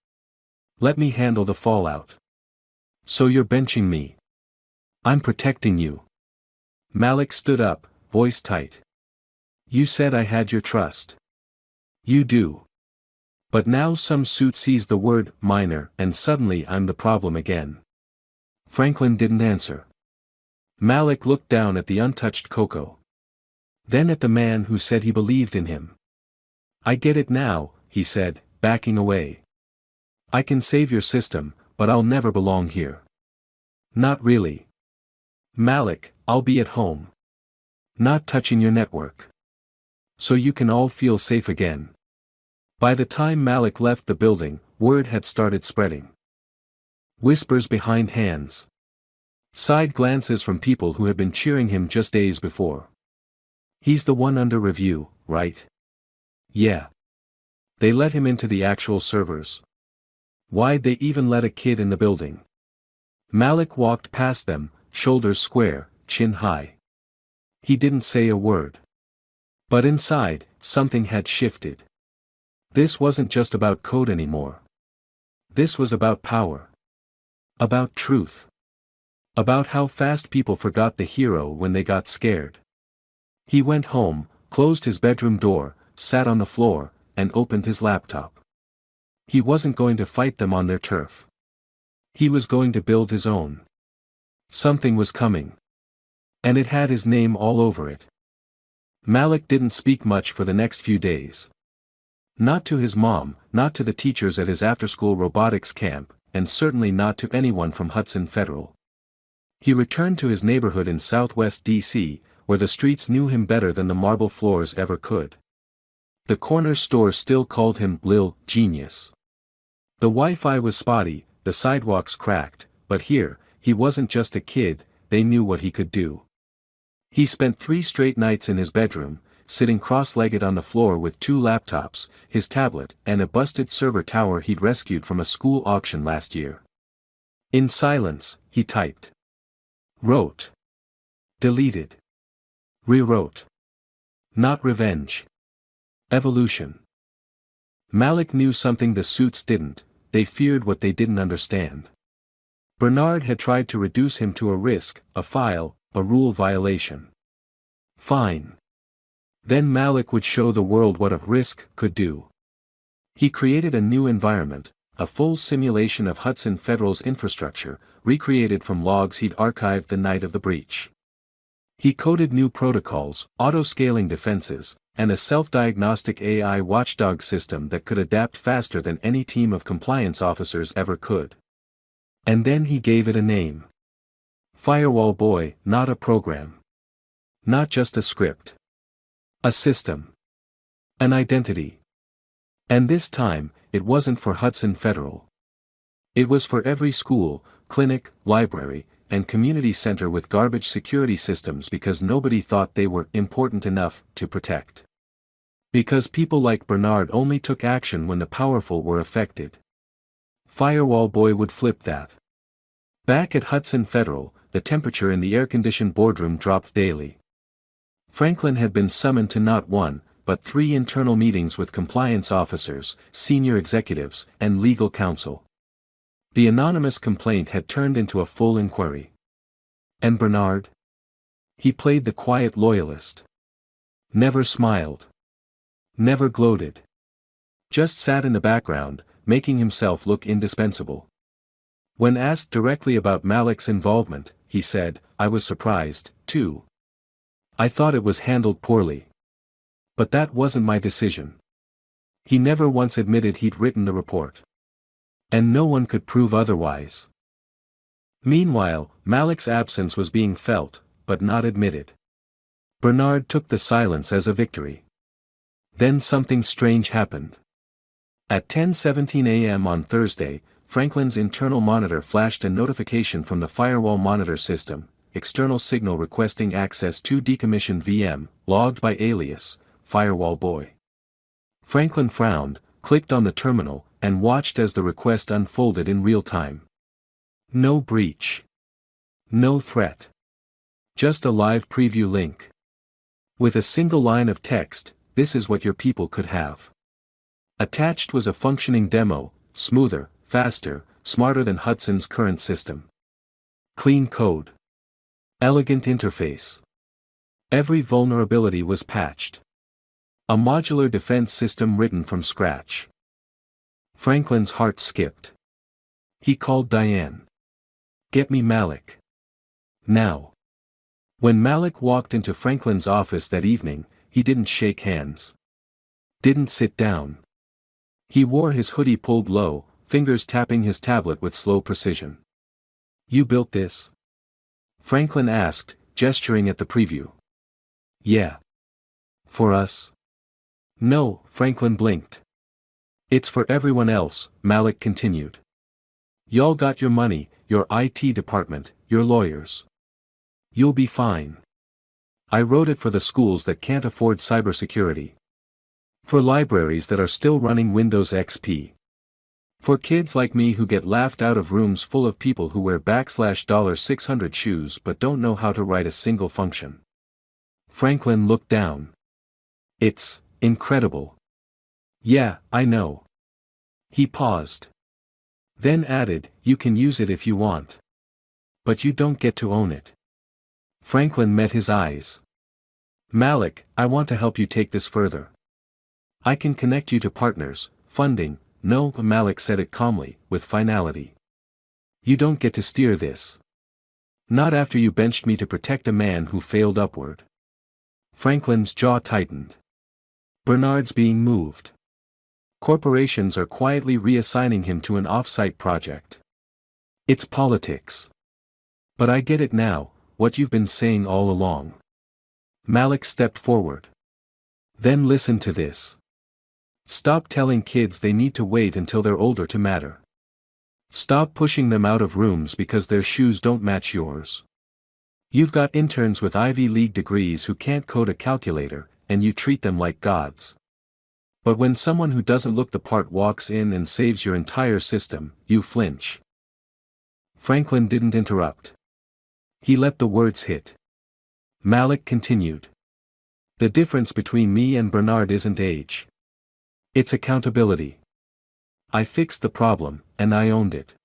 Let me handle the fallout. So you're benching me. I'm protecting you. Malik stood up, voice tight. You said I had your trust. You do. But now some suit sees the word minor and suddenly I'm the problem again. Franklin didn't answer. Malik looked down at the untouched Coco. Then at the man who said he believed in him. I get it now, he said, backing away. I can save your system, but I'll never belong here. Not really. Malik, I'll be at home. Not touching your network. So you can all feel safe again. By the time Malik left the building, word had started spreading. Whispers behind hands. Side glances from people who had been cheering him just days before. He's the one under review, right? Yeah. They let him into the actual servers. Why'd they even let a kid in the building? Malik walked past them, shoulders square, chin high. He didn't say a word. But inside, something had shifted. This wasn't just about code anymore. This was about power. About truth. About how fast people forgot the hero when they got scared. He went home, closed his bedroom door, sat on the floor, and opened his laptop. He wasn't going to fight them on their turf. He was going to build his own. Something was coming. And it had his name all over it. Malik didn't speak much for the next few days. Not to his mom, not to the teachers at his after-school robotics camp, and certainly not to anyone from Hudson Federal. He returned to his neighborhood in southwest D.C., where the streets knew him better than the marble floors ever could. The corner store still called him Lil Genius. The Wi-Fi was spotty, the sidewalks cracked, but here, he wasn't just a kid, they knew what he could do. He spent 3 straight nights in his bedroom, sitting cross-legged on the floor with 2 laptops, his tablet, and a busted server tower he'd rescued from a school auction last year. In silence, he typed. Wrote. Deleted. Rewrote. Not revenge. Evolution. Malik knew something the suits didn't, they feared what they didn't understand. Bernard had tried to reduce him to a risk, a file, a rule violation. Fine. Then Malik would show the world what a risk could do. He created a new environment, a full simulation of Hudson Federal's infrastructure, recreated from logs he'd archived the night of the breach. He coded new protocols, auto-scaling defenses, and a self-diagnostic AI watchdog system that could adapt faster than any team of compliance officers ever could. And then he gave it a name. Firewall Boy, not a program. Not just a script. A system. An identity. And this time, it wasn't for Hudson Federal. It was for every school, clinic, library, and community center with garbage security systems because nobody thought they were important enough to protect. Because people like Bernard only took action when the powerful were affected. Firewall Boy would flip that. Back at Hudson Federal, the temperature in the air-conditioned boardroom dropped daily. Franklin had been summoned to not 1, but 3 internal meetings with compliance officers, senior executives, and legal counsel. The anonymous complaint had turned into a full inquiry. And Bernard? He played the quiet loyalist. Never smiled. Never gloated. Just sat in the background, making himself look indispensable. When asked directly about Malik's involvement, he said, I was surprised, too. I thought it was handled poorly. But that wasn't my decision. He never once admitted he'd written the report. And no one could prove otherwise. Meanwhile, Malik's absence was being felt, but not admitted. Bernard took the silence as a victory. Then something strange happened. At 10:17 a.m. on Thursday, Franklin's internal monitor flashed a notification from the firewall monitor system, external signal requesting access to decommissioned VM, logged by alias, Firewall Boy. Franklin frowned, clicked on the terminal, and watched as the request unfolded in real time. No breach. No threat. Just a live preview link. With a single line of text, "This is what your people could have." Attached was a functioning demo, smoother, faster, smarter than Hudson's current system. Clean code. Elegant interface. Every vulnerability was patched. A modular defense system written from scratch. Franklin's heart skipped. He called Diane. "Get me Malik. Now." When Malik walked into Franklin's office that evening, he didn't shake hands. Didn't sit down. He wore his hoodie pulled low, fingers tapping his tablet with slow precision. "You built this?" Franklin asked, gesturing at the preview. "Yeah." "For us?" "No," Franklin blinked. "It's for everyone else," Malik continued. "Y'all got your money, your IT department, your lawyers. You'll be fine. I wrote it for the schools that can't afford cybersecurity. For libraries that are still running Windows XP. For kids like me who get laughed out of rooms full of people who wear $600 shoes but don't know how to write a single function." Franklin looked down. "It's incredible." "Yeah, I know." He paused. Then added, "You can use it if you want. But you don't get to own it." Franklin met his eyes. "Malik, I want to help you take this further. I can connect you to partners, funding." "No," Malik said it calmly, with finality. "You don't get to steer this. Not after you benched me to protect a man who failed upward." Franklin's jaw tightened. Bernard's being moved. Corporations are quietly reassigning him to an off-site project. It's politics. But I get it now, what you've been saying all along. Malik stepped forward. Then listen to this. Stop telling kids they need to wait until they're older to matter. Stop pushing them out of rooms because their shoes don't match yours. You've got interns with Ivy League degrees who can't code a calculator, and you treat them like gods. But when someone who doesn't look the part walks in and saves your entire system, you flinch. Franklin didn't interrupt. He let the words hit. Malik continued. The difference between me and Bernard isn't age. It's accountability. I fixed the problem, and I owned it.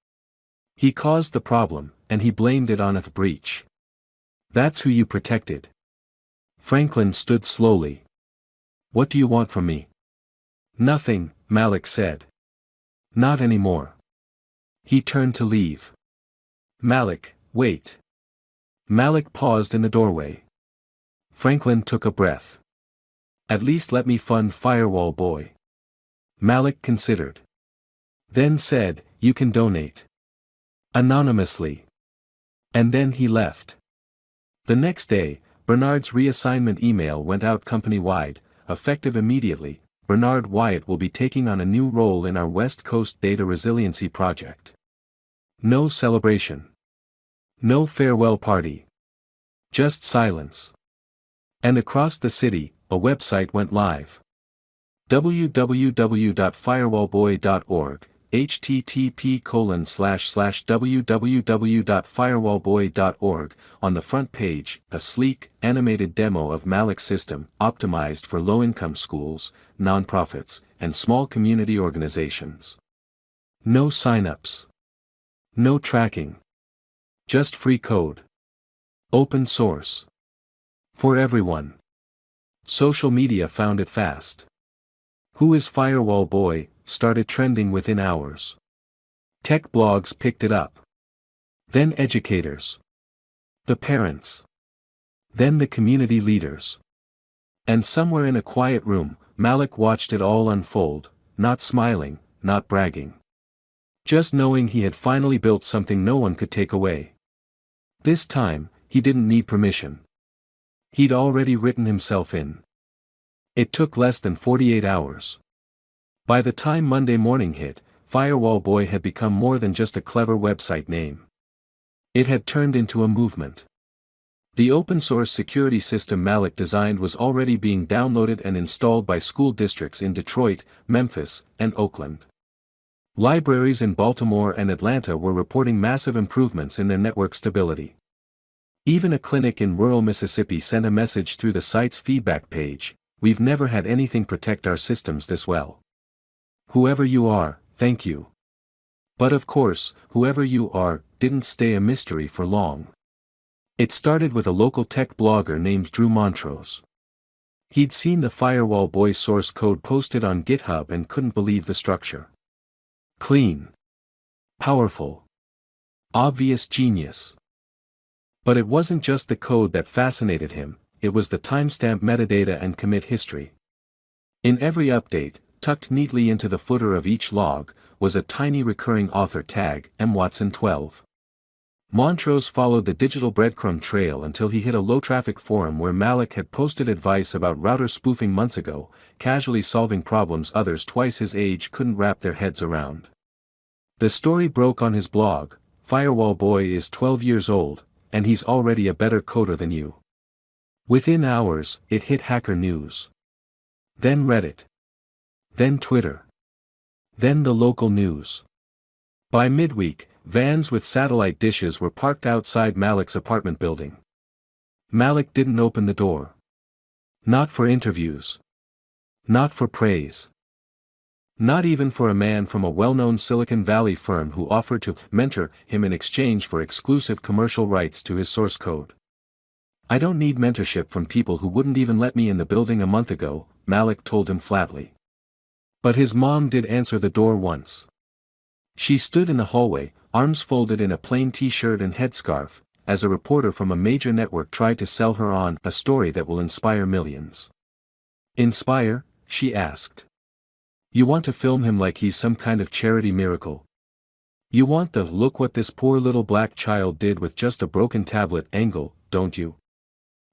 He caused the problem, and he blamed it on a breach. That's who you protected. Franklin stood slowly. What do you want from me? Nothing, Malik said. Not anymore. He turned to leave. Malik, wait. Malik paused in the doorway. Franklin took a breath. At least let me fund Firewall Boy. Malik considered. Then said, you can donate. Anonymously. And then he left. The next day, Bernard's reassignment email went out company-wide, effective immediately. Bernard Wyatt will be taking on a new role in our West Coast Data Resiliency Project. No celebration. No farewell party. Just silence. And across the city, a website went live. www.firewallboy.org, http://www.firewallboy.org. On the front page, a sleek, animated demo of Malik's system, optimized for low-income schools, nonprofits, and small community organizations. No signups. No tracking. Just free code. Open source. For everyone. Social media found it fast. Who is Firewall Boy? Started trending within hours. Tech blogs picked it up. Then educators. The parents. Then the community leaders. And somewhere in a quiet room, Malik watched it all unfold, not smiling, not bragging. Just knowing he had finally built something no one could take away. This time, he didn't need permission. He'd already written himself in. It took less than 48 hours. By the time Monday morning hit, Firewall Boy had become more than just a clever website name. It had turned into a movement. The open-source security system Malik designed was already being downloaded and installed by school districts in Detroit, Memphis, and Oakland. Libraries in Baltimore and Atlanta were reporting massive improvements in their network stability. Even a clinic in rural Mississippi sent a message through the site's feedback page: "We've never had anything protect our systems this well. Whoever you are, thank you." But of course, whoever you are, didn't stay a mystery for long. It started with a local tech blogger named Drew Montrose. He'd seen the Firewall Boy source code posted on GitHub and couldn't believe the structure. Clean. Powerful. Obvious genius. But it wasn't just the code that fascinated him, it was the timestamp metadata and commit history. In every update, tucked neatly into the footer of each log, was a tiny recurring author tag, MWatson12. Montrose followed the digital breadcrumb trail until he hit a low-traffic forum where Malik had posted advice about router spoofing months ago, casually solving problems others twice his age couldn't wrap their heads around. The story broke on his blog: "Firewall Boy is 12 years old, and he's already a better coder than you." Within hours, it hit Hacker News. Then Reddit. Then Twitter. Then the local news. By midweek, vans with satellite dishes were parked outside Malik's apartment building. Malik didn't open the door. Not for interviews. Not for praise. Not even for a man from a well-known Silicon Valley firm who offered to mentor him in exchange for exclusive commercial rights to his source code. "I don't need mentorship from people who wouldn't even let me in the building a month ago," Malik told him flatly. But his mom did answer the door once. She stood in the hallway, arms folded in a plain t-shirt and headscarf, as a reporter from a major network tried to sell her on a story that will inspire millions. "Inspire?" she asked. "You want to film him like he's some kind of charity miracle? You want the 'look what this poor little black child did with just a broken tablet' angle, don't you?"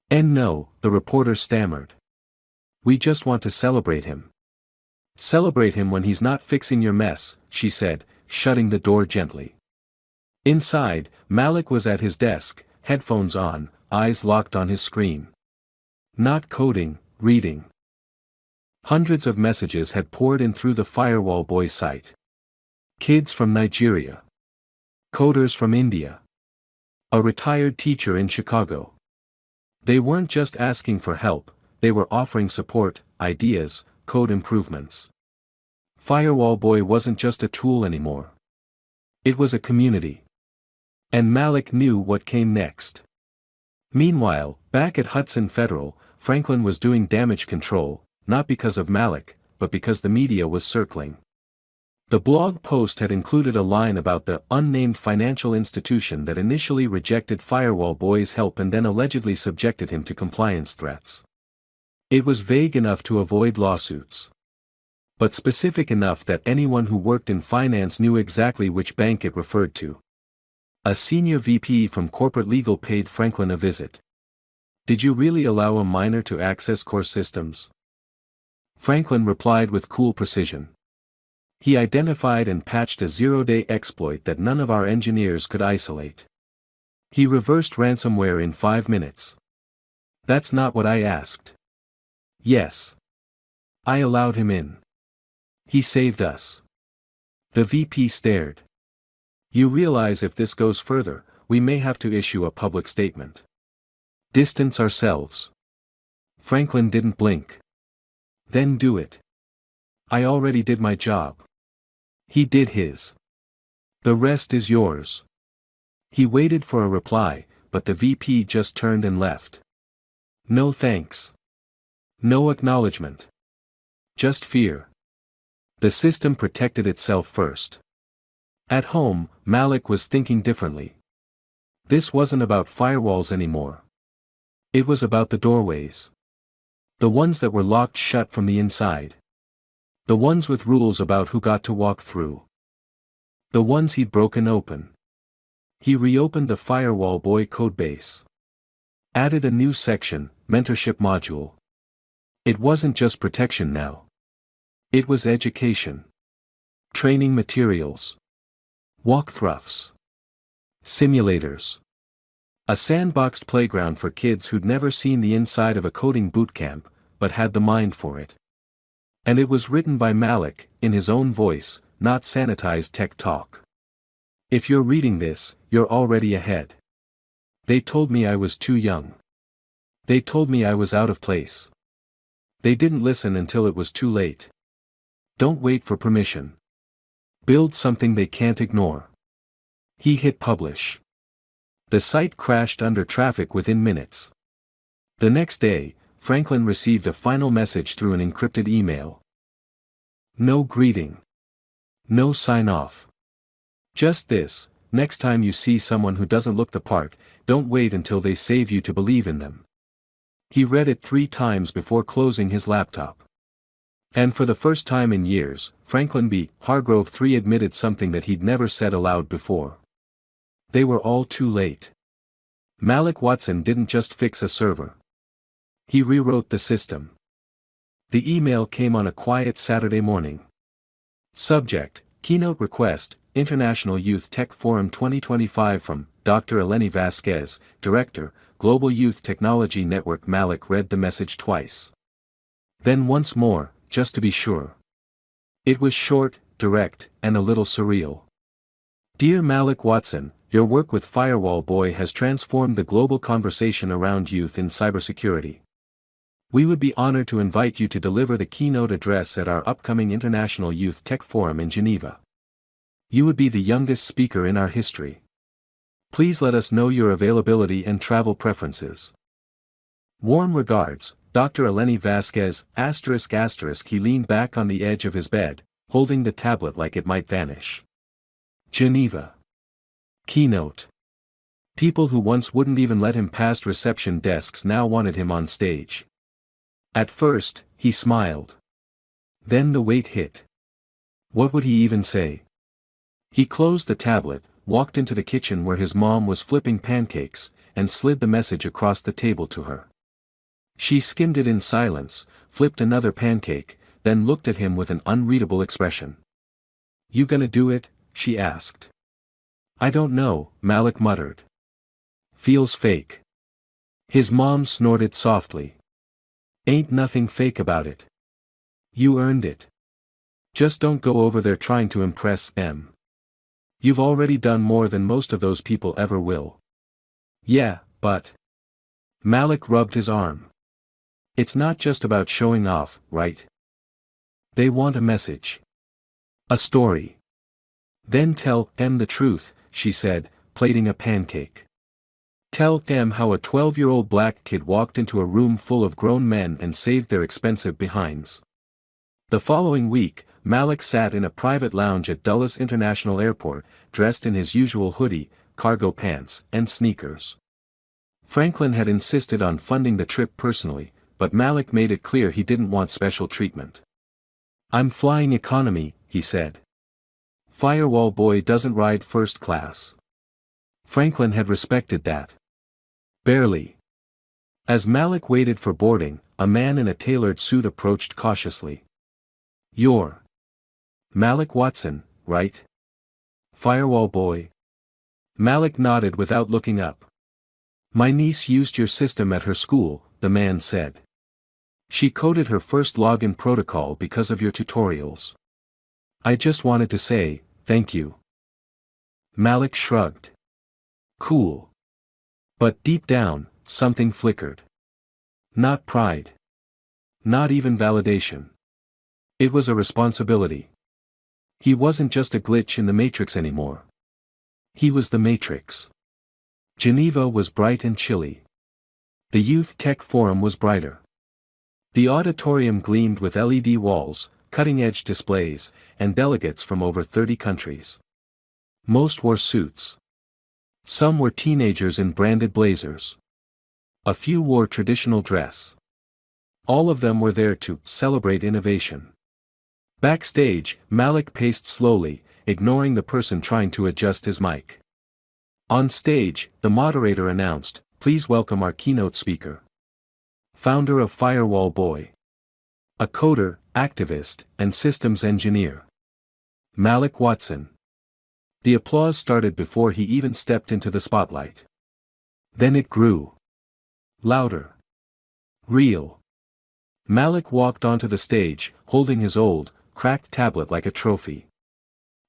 "And no," the reporter stammered. "We just want to celebrate him." "Celebrate him when he's not fixing your mess," she said, shutting the door gently. Inside, Malik was at his desk, headphones on, eyes locked on his screen. Not coding, reading. Hundreds of messages had poured in through the Firewall Boy site. Kids from Nigeria. Coders from India. A retired teacher in Chicago. They weren't just asking for help, they were offering support, ideas, code improvements. Firewall Boy wasn't just a tool anymore. It was a community. And Malik knew what came next. Meanwhile, back at Hudson Federal, Franklin was doing damage control, not because of Malik, but because the media was circling. The blog post had included a line about the unnamed financial institution that initially rejected Firewall Boy's help and then allegedly subjected him to compliance threats. It was vague enough to avoid lawsuits, but specific enough that anyone who worked in finance knew exactly which bank it referred to. A senior VP from corporate legal paid Franklin a visit. "Did you really allow a minor to access core systems?" Franklin replied with cool precision. "He identified and patched a zero-day exploit that none of our engineers could isolate. He reversed ransomware in 5 minutes. That's not what I asked." "Yes. I allowed him in. He saved us." The VP stared. "You realize if this goes further, we may have to issue a public statement. Distance ourselves." Franklin didn't blink. "Then do it. I already did my job." He did his. "The rest is yours." He waited for a reply, but the VP just turned and left. No thanks. No acknowledgement. Just fear. The system protected itself first. At home, Malik was thinking differently. This wasn't about firewalls anymore. It was about the doorways. The ones that were locked shut from the inside. The ones with rules about who got to walk through. The ones he'd broken open. He reopened the Firewall Boy codebase. Added a new section, Mentorship Module. It wasn't just protection now. It was education. Training materials. Walkthroughs. Simulators. A sandboxed playground for kids who'd never seen the inside of a coding bootcamp, but had the mind for it. And it was written by Malik, in his own voice, not sanitized tech talk. If you're reading this, you're already ahead. They told me I was too young. They told me I was out of place. They didn't listen until it was too late. Don't wait for permission. Build something they can't ignore. He hit publish. The site crashed under traffic within minutes. The next day, Franklin received a final message through an encrypted email. No greeting. No sign-off. Just this: next time you see someone who doesn't look the part, don't wait until they save you to believe in them. He read it 3 times before closing his laptop. And for the first time in years, Franklin B. Hargrove III admitted something that he'd never said aloud before. They were all too late. Malik Watson didn't just fix a server. He rewrote the system. The email came on a quiet Saturday morning. Subject: Keynote Request, International Youth Tech Forum 2025 from Dr. Eleni Vasquez, Director, Global Youth Technology Network. Malik read the message twice. Then once more, just to be sure. It was short, direct, and a little surreal. Dear Malik Watson, your work with Firewall Boy has transformed the global conversation around youth in cybersecurity. We would be honored to invite you to deliver the keynote address at our upcoming International Youth Tech Forum in Geneva. You would be the youngest speaker in our history. Please let us know your availability and travel preferences. Warm regards, Dr. Eleni Vasquez, ****. He leaned back on the edge of his bed, holding the tablet like it might vanish. Geneva. Keynote. People who once wouldn't even let him past reception desks now wanted him on stage. At first, he smiled. Then the weight hit. What would he even say? He closed the tablet, walked into the kitchen where his mom was flipping pancakes, and slid the message across the table to her. She skimmed it in silence, flipped another pancake, then looked at him with an unreadable expression. You gonna do it? She asked. I don't know, Malik muttered. Feels fake. His mom snorted softly. Ain't nothing fake about it. You earned it. Just don't go over there trying to impress them. You've already done more than most of those people ever will. Yeah, but... Malik rubbed his arm. It's not just about showing off, right? They want a message. A story. Then tell them the truth, she said, plating a pancake. Tell them how a 12-year-old black kid walked into a room full of grown men and saved their expensive behinds. The following week, Malik sat in a private lounge at Dulles International Airport, dressed in his usual hoodie, cargo pants, and sneakers. Franklin had insisted on funding the trip personally, but Malik made it clear he didn't want special treatment. I'm flying economy, he said. Firewall Boy doesn't ride first class. Franklin had respected that. Barely. As Malik waited for boarding, a man in a tailored suit approached cautiously. You're Malik Watson, right? Firewall Boy. Malik nodded without looking up. My niece used your system at her school, the man said. She coded her first login protocol because of your tutorials. I just wanted to say, thank you. Malik shrugged. Cool. But deep down, something flickered. Not pride. Not even validation. It was a responsibility. He wasn't just a glitch in the Matrix anymore. He was the Matrix. Geneva was bright and chilly. The Youth Tech Forum was brighter. The auditorium gleamed with LED walls, cutting-edge displays, and delegates from over 30 countries. Most wore suits. Some were teenagers in branded blazers. A few wore traditional dress. All of them were there to celebrate innovation. Backstage, Malik paced slowly, ignoring the person trying to adjust his mic. On stage, the moderator announced, "Please welcome our keynote speaker. Founder of Firewall Boy. A coder, activist, and systems engineer. Malik Watson." The applause started before he even stepped into the spotlight. Then it grew. Louder. Real. Malik walked onto the stage, holding his old, cracked tablet like a trophy.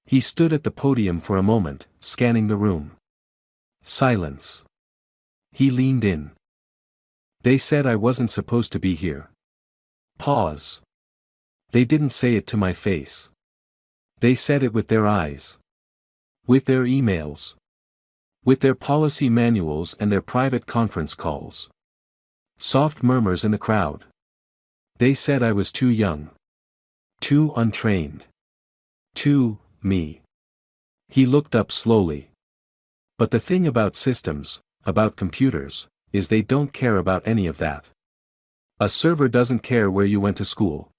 He stood at the podium for a moment, scanning the room. Silence. He leaned in. "They said I wasn't supposed to be here." Pause. "They didn't say it to my face. They said it with their eyes. With their emails. With their policy manuals and their private conference calls." Soft murmurs in the crowd. "They said I was too young. Too untrained. Too, me." He looked up slowly. "But the thing about systems, about computers, is they don't care about any of that. A server doesn't care where you went to school.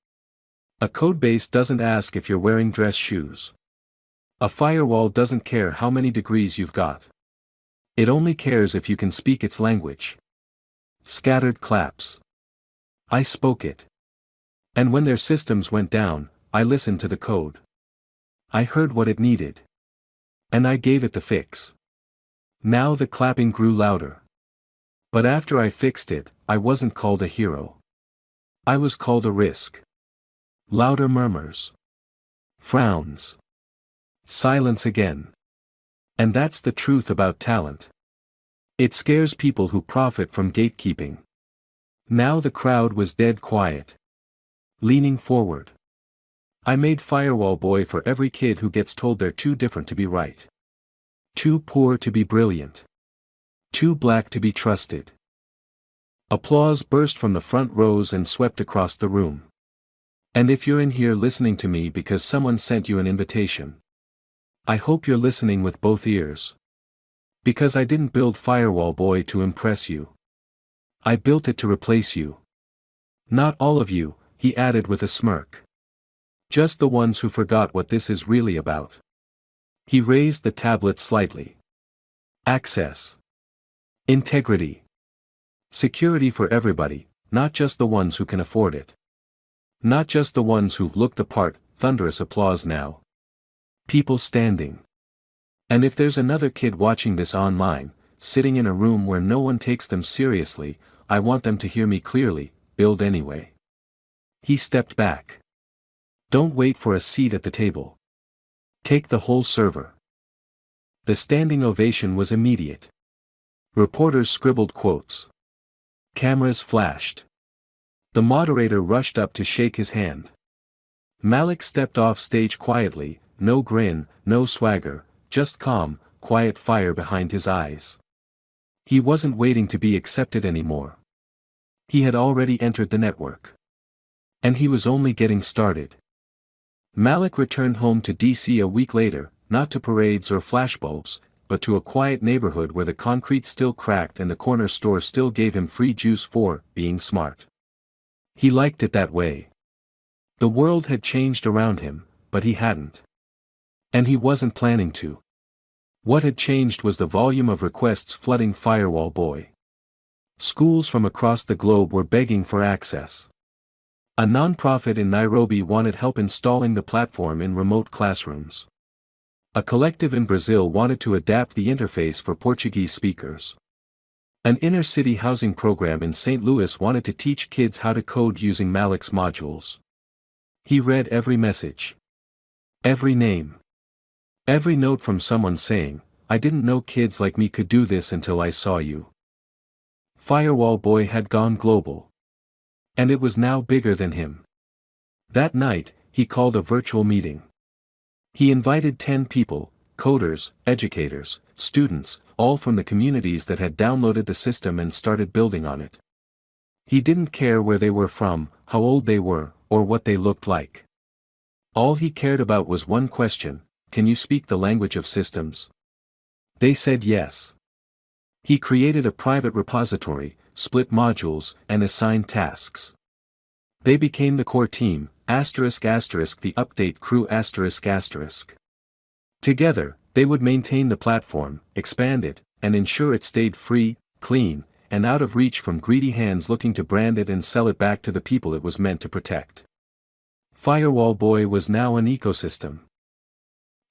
A codebase doesn't ask if you're wearing dress shoes. A firewall doesn't care how many degrees you've got. It only cares if you can speak its language." Scattered claps. "I spoke it. And when their systems went down, I listened to the code. I heard what it needed. And I gave it the fix." Now the clapping grew louder. "But after I fixed it, I wasn't called a hero. I was called a risk." Louder murmurs. Frowns. Silence again. And that's the truth about talent. It scares people who profit from gatekeeping. Now the crowd was dead quiet. Leaning forward. "I made Firewall Boy for every kid who gets told they're too different to be right. Too poor to be brilliant. Too black to be trusted." Applause burst from the front rows and swept across the room. "And if you're in here listening to me because someone sent you an invitation, I hope you're listening with both ears. Because I didn't build Firewall Boy to impress you. I built it to replace you. Not all of you," he added with a smirk. "Just the ones who forgot what this is really about." He raised the tablet slightly. "Access. Integrity. Security for everybody, not just the ones who can afford it. Not just the ones who look the part." Thunderous applause now. People standing. "And if there's another kid watching this online, sitting in a room where no one takes them seriously, I want them to hear me clearly, build anyway." He stepped back. "Don't wait for a seat at the table. Take the whole server." The standing ovation was immediate. Reporters scribbled quotes. Cameras flashed. The moderator rushed up to shake his hand. Malik stepped off stage quietly, no grin, no swagger, just calm, quiet fire behind his eyes. He wasn't waiting to be accepted anymore. He had already entered the network. And he was only getting started. Malik returned home to DC a week later, not to parades or flashbulbs, but to a quiet neighborhood where the concrete still cracked and the corner store still gave him free juice for being smart. He liked it that way. The world had changed around him, but he hadn't. And he wasn't planning to. What had changed was the volume of requests flooding Firewall Boy. Schools from across the globe were begging for access. A non-profit in Nairobi wanted help installing the platform in remote classrooms. A collective in Brazil wanted to adapt the interface for Portuguese speakers. An inner-city housing program in St. Louis wanted to teach kids how to code using Malik's modules. He read every message. Every name. Every note from someone saying, "I didn't know kids like me could do this until I saw you." Firewall Boy had gone global. And it was now bigger than him. That night, he called a virtual meeting. He invited 10 people, coders, educators, students, all from the communities that had downloaded the system and started building on it. He didn't care where they were from, how old they were, or what they looked like. All he cared about was one question: can you speak the language of systems? They said yes. He created a private repository, split modules, and assigned tasks. They became the core team, ***, the update crew ***. Together, they would maintain the platform, expand it, and ensure it stayed free, clean, and out of reach from greedy hands looking to brand it and sell it back to the people it was meant to protect. Firewall Boy was now an ecosystem.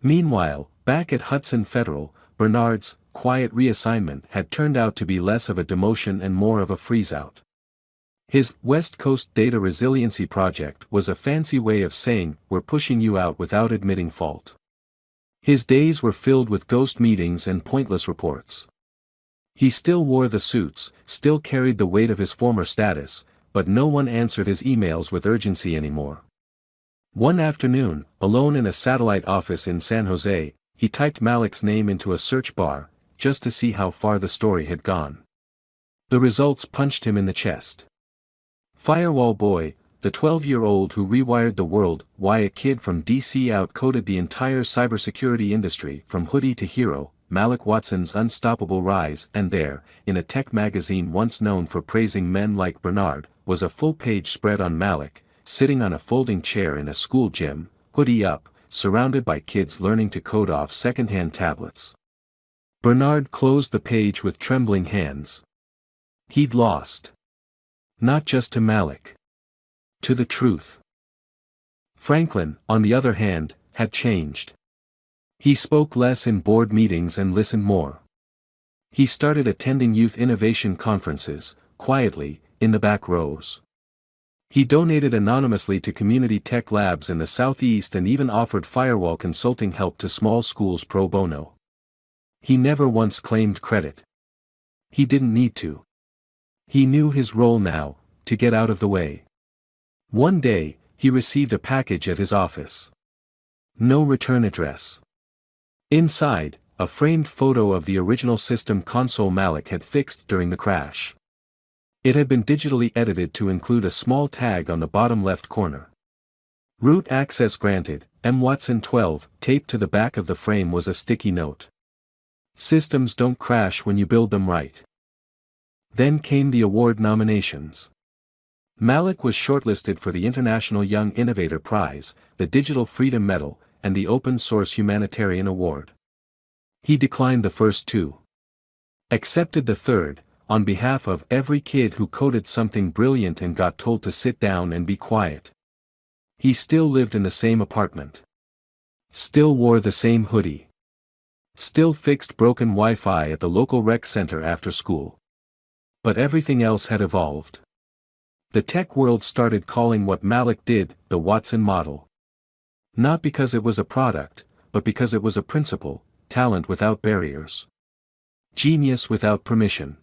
Meanwhile, back at Hudson Federal, Bernard's quiet reassignment had turned out to be less of a demotion and more of a freeze-out. His West Coast Data Resiliency Project was a fancy way of saying, we're pushing you out without admitting fault. His days were filled with ghost meetings and pointless reports. He still wore the suits, still carried the weight of his former status, but no one answered his emails with urgency anymore. One afternoon, alone in a satellite office in San Jose, he typed Malik's name into a search bar, just to see how far the story had gone. The results punched him in the chest. Firewall Boy, the 12-year-old who rewired the world, why a kid from DC out-coded the entire cybersecurity industry from hoodie to hero, Malik Watson's unstoppable rise, and there, in a tech magazine once known for praising men like Bernard, was a full-page spread on Malik, sitting on a folding chair in a school gym, hoodie up, surrounded by kids learning to code off second-hand tablets. Bernard closed the page with trembling hands. He'd lost. Not just to Malik. To the truth. Franklin, on the other hand, had changed. He spoke less in board meetings and listened more. He started attending youth innovation conferences, quietly, in the back rows. He donated anonymously to community tech labs in the Southeast and even offered firewall consulting help to small schools pro bono. He never once claimed credit. He didn't need to. He knew his role now, to get out of the way. One day, he received a package at his office. No return address. Inside, a framed photo of the original system console Malik had fixed during the crash. It had been digitally edited to include a small tag on the bottom left corner. Root access granted, M. Watson 12, taped to the back of the frame was a sticky note. Systems don't crash when you build them right. Then came the award nominations. Malik was shortlisted for the International Young Innovator Prize, the Digital Freedom Medal, and the Open Source Humanitarian Award. He declined the first two. Accepted the third, on behalf of every kid who coded something brilliant and got told to sit down and be quiet. He still lived in the same apartment. Still wore the same hoodie. Still fixed broken Wi-Fi at the local rec center after school. But everything else had evolved. The tech world started calling what Malik did, the Watson model. Not because it was a product, but because it was a principle, talent without barriers. Genius without permission.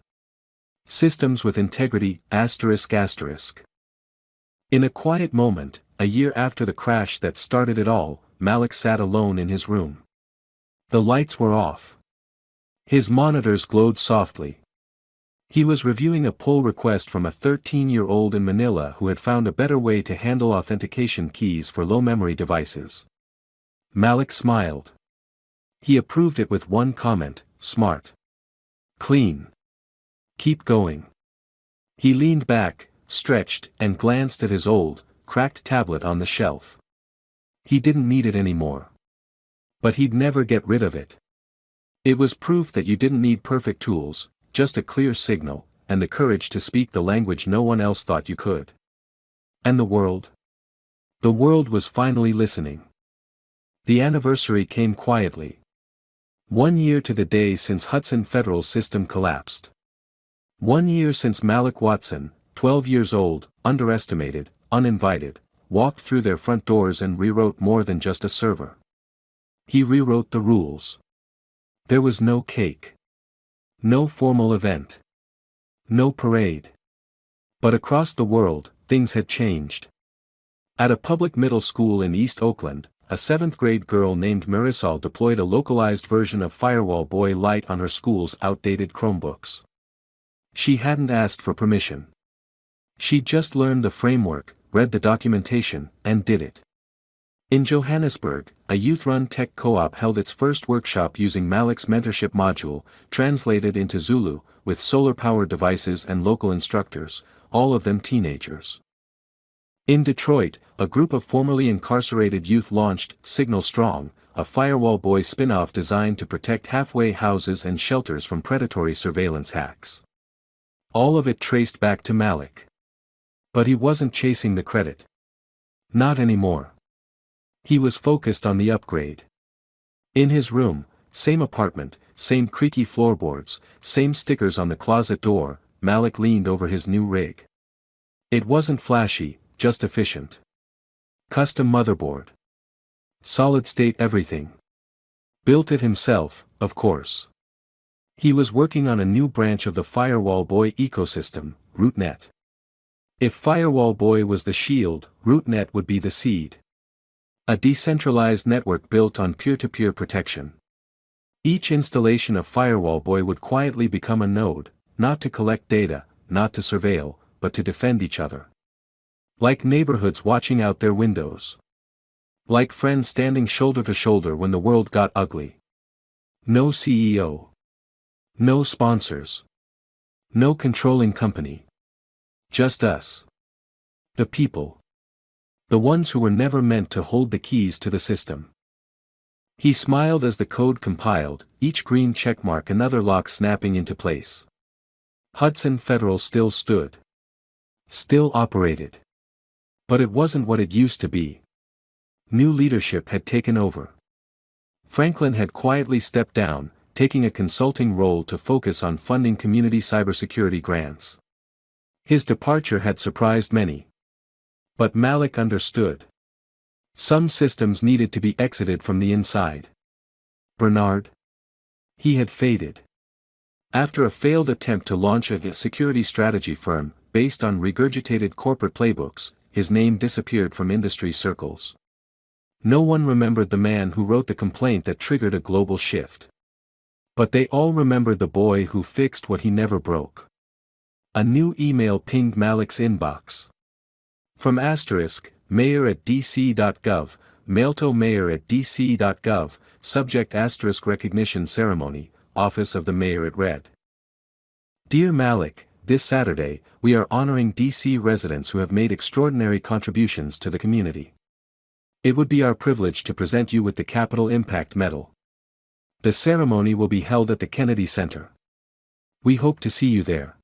Systems with integrity, ***. In a quiet moment, a year after the crash that started it all, Malik sat alone in his room. The lights were off. His monitors glowed softly. He was reviewing a pull request from a 13-year-old in Manila who had found a better way to handle authentication keys for low-memory devices. Malik smiled. He approved it with one comment, smart. Clean. Keep going. He leaned back, stretched, and glanced at his old, cracked tablet on the shelf. He didn't need it anymore. But he'd never get rid of it. It was proof that you didn't need perfect tools, just a clear signal, and the courage to speak the language no one else thought you could. And the world? The world was finally listening. The anniversary came quietly. 1 year to the day since Hudson Federal's system collapsed. 1 year since Malik Watson, 12 years old, underestimated, uninvited, walked through their front doors and rewrote more than just a server. He rewrote the rules. There was no cake. No formal event. No parade. But across the world, things had changed. At a public middle school in East Oakland, a 7th-grade girl named Marisol deployed a localized version of Firewall Boy Lite on her school's outdated Chromebooks. She hadn't asked for permission. She'd just learned the framework, read the documentation, and did it. In Johannesburg, a youth-run tech co-op held its first workshop using Malik's mentorship module, translated into Zulu, with solar-powered devices and local instructors, all of them teenagers. In Detroit, a group of formerly incarcerated youth launched Signal Strong, a Firewall Boy spin-off designed to protect halfway houses and shelters from predatory surveillance hacks. All of it traced back to Malik. But he wasn't chasing the credit. Not anymore. He was focused on the upgrade. In his room, same apartment, same creaky floorboards, same stickers on the closet door, Malik leaned over his new rig. It wasn't flashy, just efficient. Custom motherboard. Solid-state everything. Built it himself, of course. He was working on a new branch of the Firewall Boy ecosystem, RootNet. If Firewall Boy was the shield, RootNet would be the seed. A decentralized network built on peer-to-peer protection. Each installation of Firewall Boy would quietly become a node, not to collect data, not to surveil, but to defend each other. Like neighborhoods watching out their windows. Like friends standing shoulder to shoulder when the world got ugly. No CEO. No sponsors. No controlling company. Just us. The people. The ones who were never meant to hold the keys to the system. He smiled as the code compiled, each green checkmark another lock snapping into place. Hudson Federal still stood. Still operated. But it wasn't what it used to be. New leadership had taken over. Franklin had quietly stepped down, taking a consulting role to focus on funding community cybersecurity grants. His departure had surprised many. But Malik understood. Some systems needed to be exited from the inside. Bernard? He had faded. After a failed attempt to launch a security strategy firm, based on regurgitated corporate playbooks, his name disappeared from industry circles. No one remembered the man who wrote the complaint that triggered a global shift. But they all remembered the boy who fixed what he never broke. A new email pinged Malik's inbox. From *mayor@dc.gov, mail to mayor@dc.gov, subject * recognition ceremony, office of the mayor. It read. Dear Malik, this Saturday, we are honoring DC residents who have made extraordinary contributions to the community. It would be our privilege to present you with the Capital Impact Medal. The ceremony will be held at the Kennedy Center. We hope to see you there.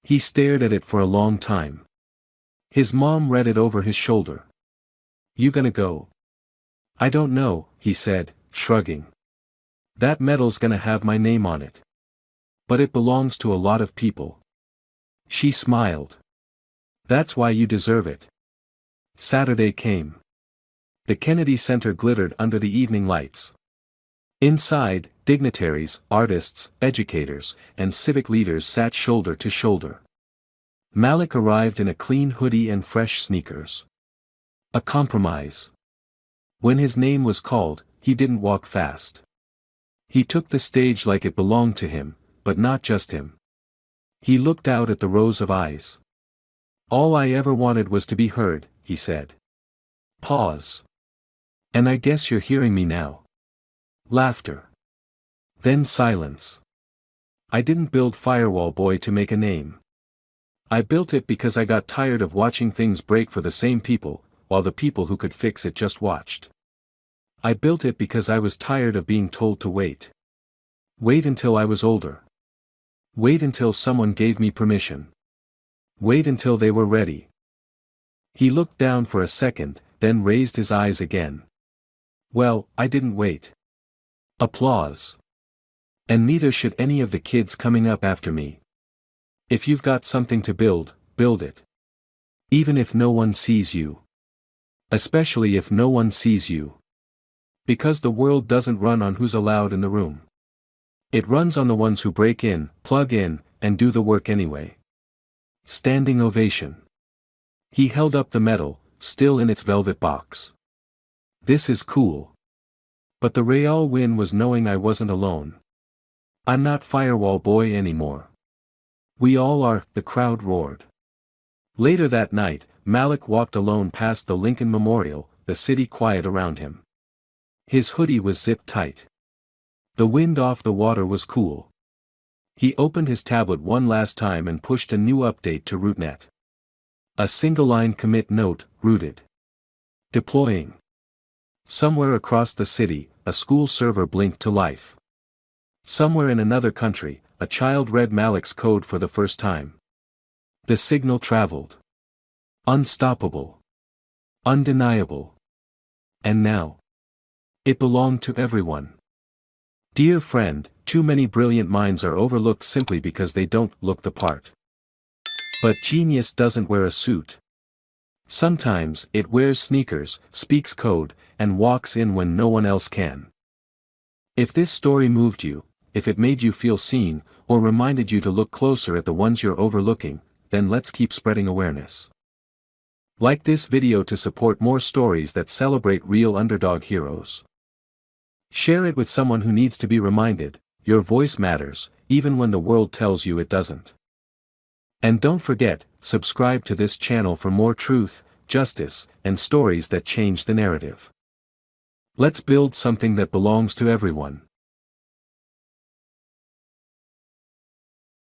He stared at it for a long time. His mom read it over his shoulder. You gonna go? I don't know, he said, shrugging. That medal's gonna have my name on it. But it belongs to a lot of people. She smiled. That's why you deserve it. Saturday came. The Kennedy Center glittered under the evening lights. Inside, dignitaries, artists, educators, and civic leaders sat shoulder to shoulder. Malik arrived in a clean hoodie and fresh sneakers. A compromise. When his name was called, he didn't walk fast. He took the stage like it belonged to him, but not just him. He looked out at the rows of eyes. All I ever wanted was to be heard, he said. Pause. And I guess you're hearing me now. Laughter. Then silence. I didn't build Firewall Boy to make a name. I built it because I got tired of watching things break for the same people, while the people who could fix it just watched. I built it because I was tired of being told to wait. Wait until I was older. Wait until someone gave me permission. Wait until they were ready. He looked down for a second, then raised his eyes again. Well, I didn't wait. Applause. And neither should any of the kids coming up after me. If you've got something to build, build it. Even if no one sees you. Especially if no one sees you. Because the world doesn't run on who's allowed in the room. It runs on the ones who break in, plug in, and do the work anyway. Standing ovation. He held up the medal, still in its velvet box. This is cool. But the real win was knowing I wasn't alone. I'm not Firewall Boy anymore. We all are, the crowd roared. Later that night, Malik walked alone past the Lincoln Memorial, the city quiet around him. His hoodie was zipped tight. The wind off the water was cool. He opened his tablet one last time and pushed a new update to RootNet. A single-line commit note, rooted. Deploying. Somewhere across the city, a school server blinked to life. Somewhere in another country, a child read Malik's code for the first time. The signal traveled. Unstoppable. Undeniable. And now, it belonged to everyone. Dear friend, too many brilliant minds are overlooked simply because they don't look the part. But genius doesn't wear a suit. Sometimes it wears sneakers, speaks code, and walks in when no one else can. If this story moved you, if it made you feel seen, or reminded you to look closer at the ones you're overlooking, then let's keep spreading awareness. Like this video to support more stories that celebrate real underdog heroes. Share it with someone who needs to be reminded, your voice matters, even when the world tells you it doesn't. And don't forget, subscribe to this channel for more truth, justice, and stories that change the narrative. Let's build something that belongs to everyone.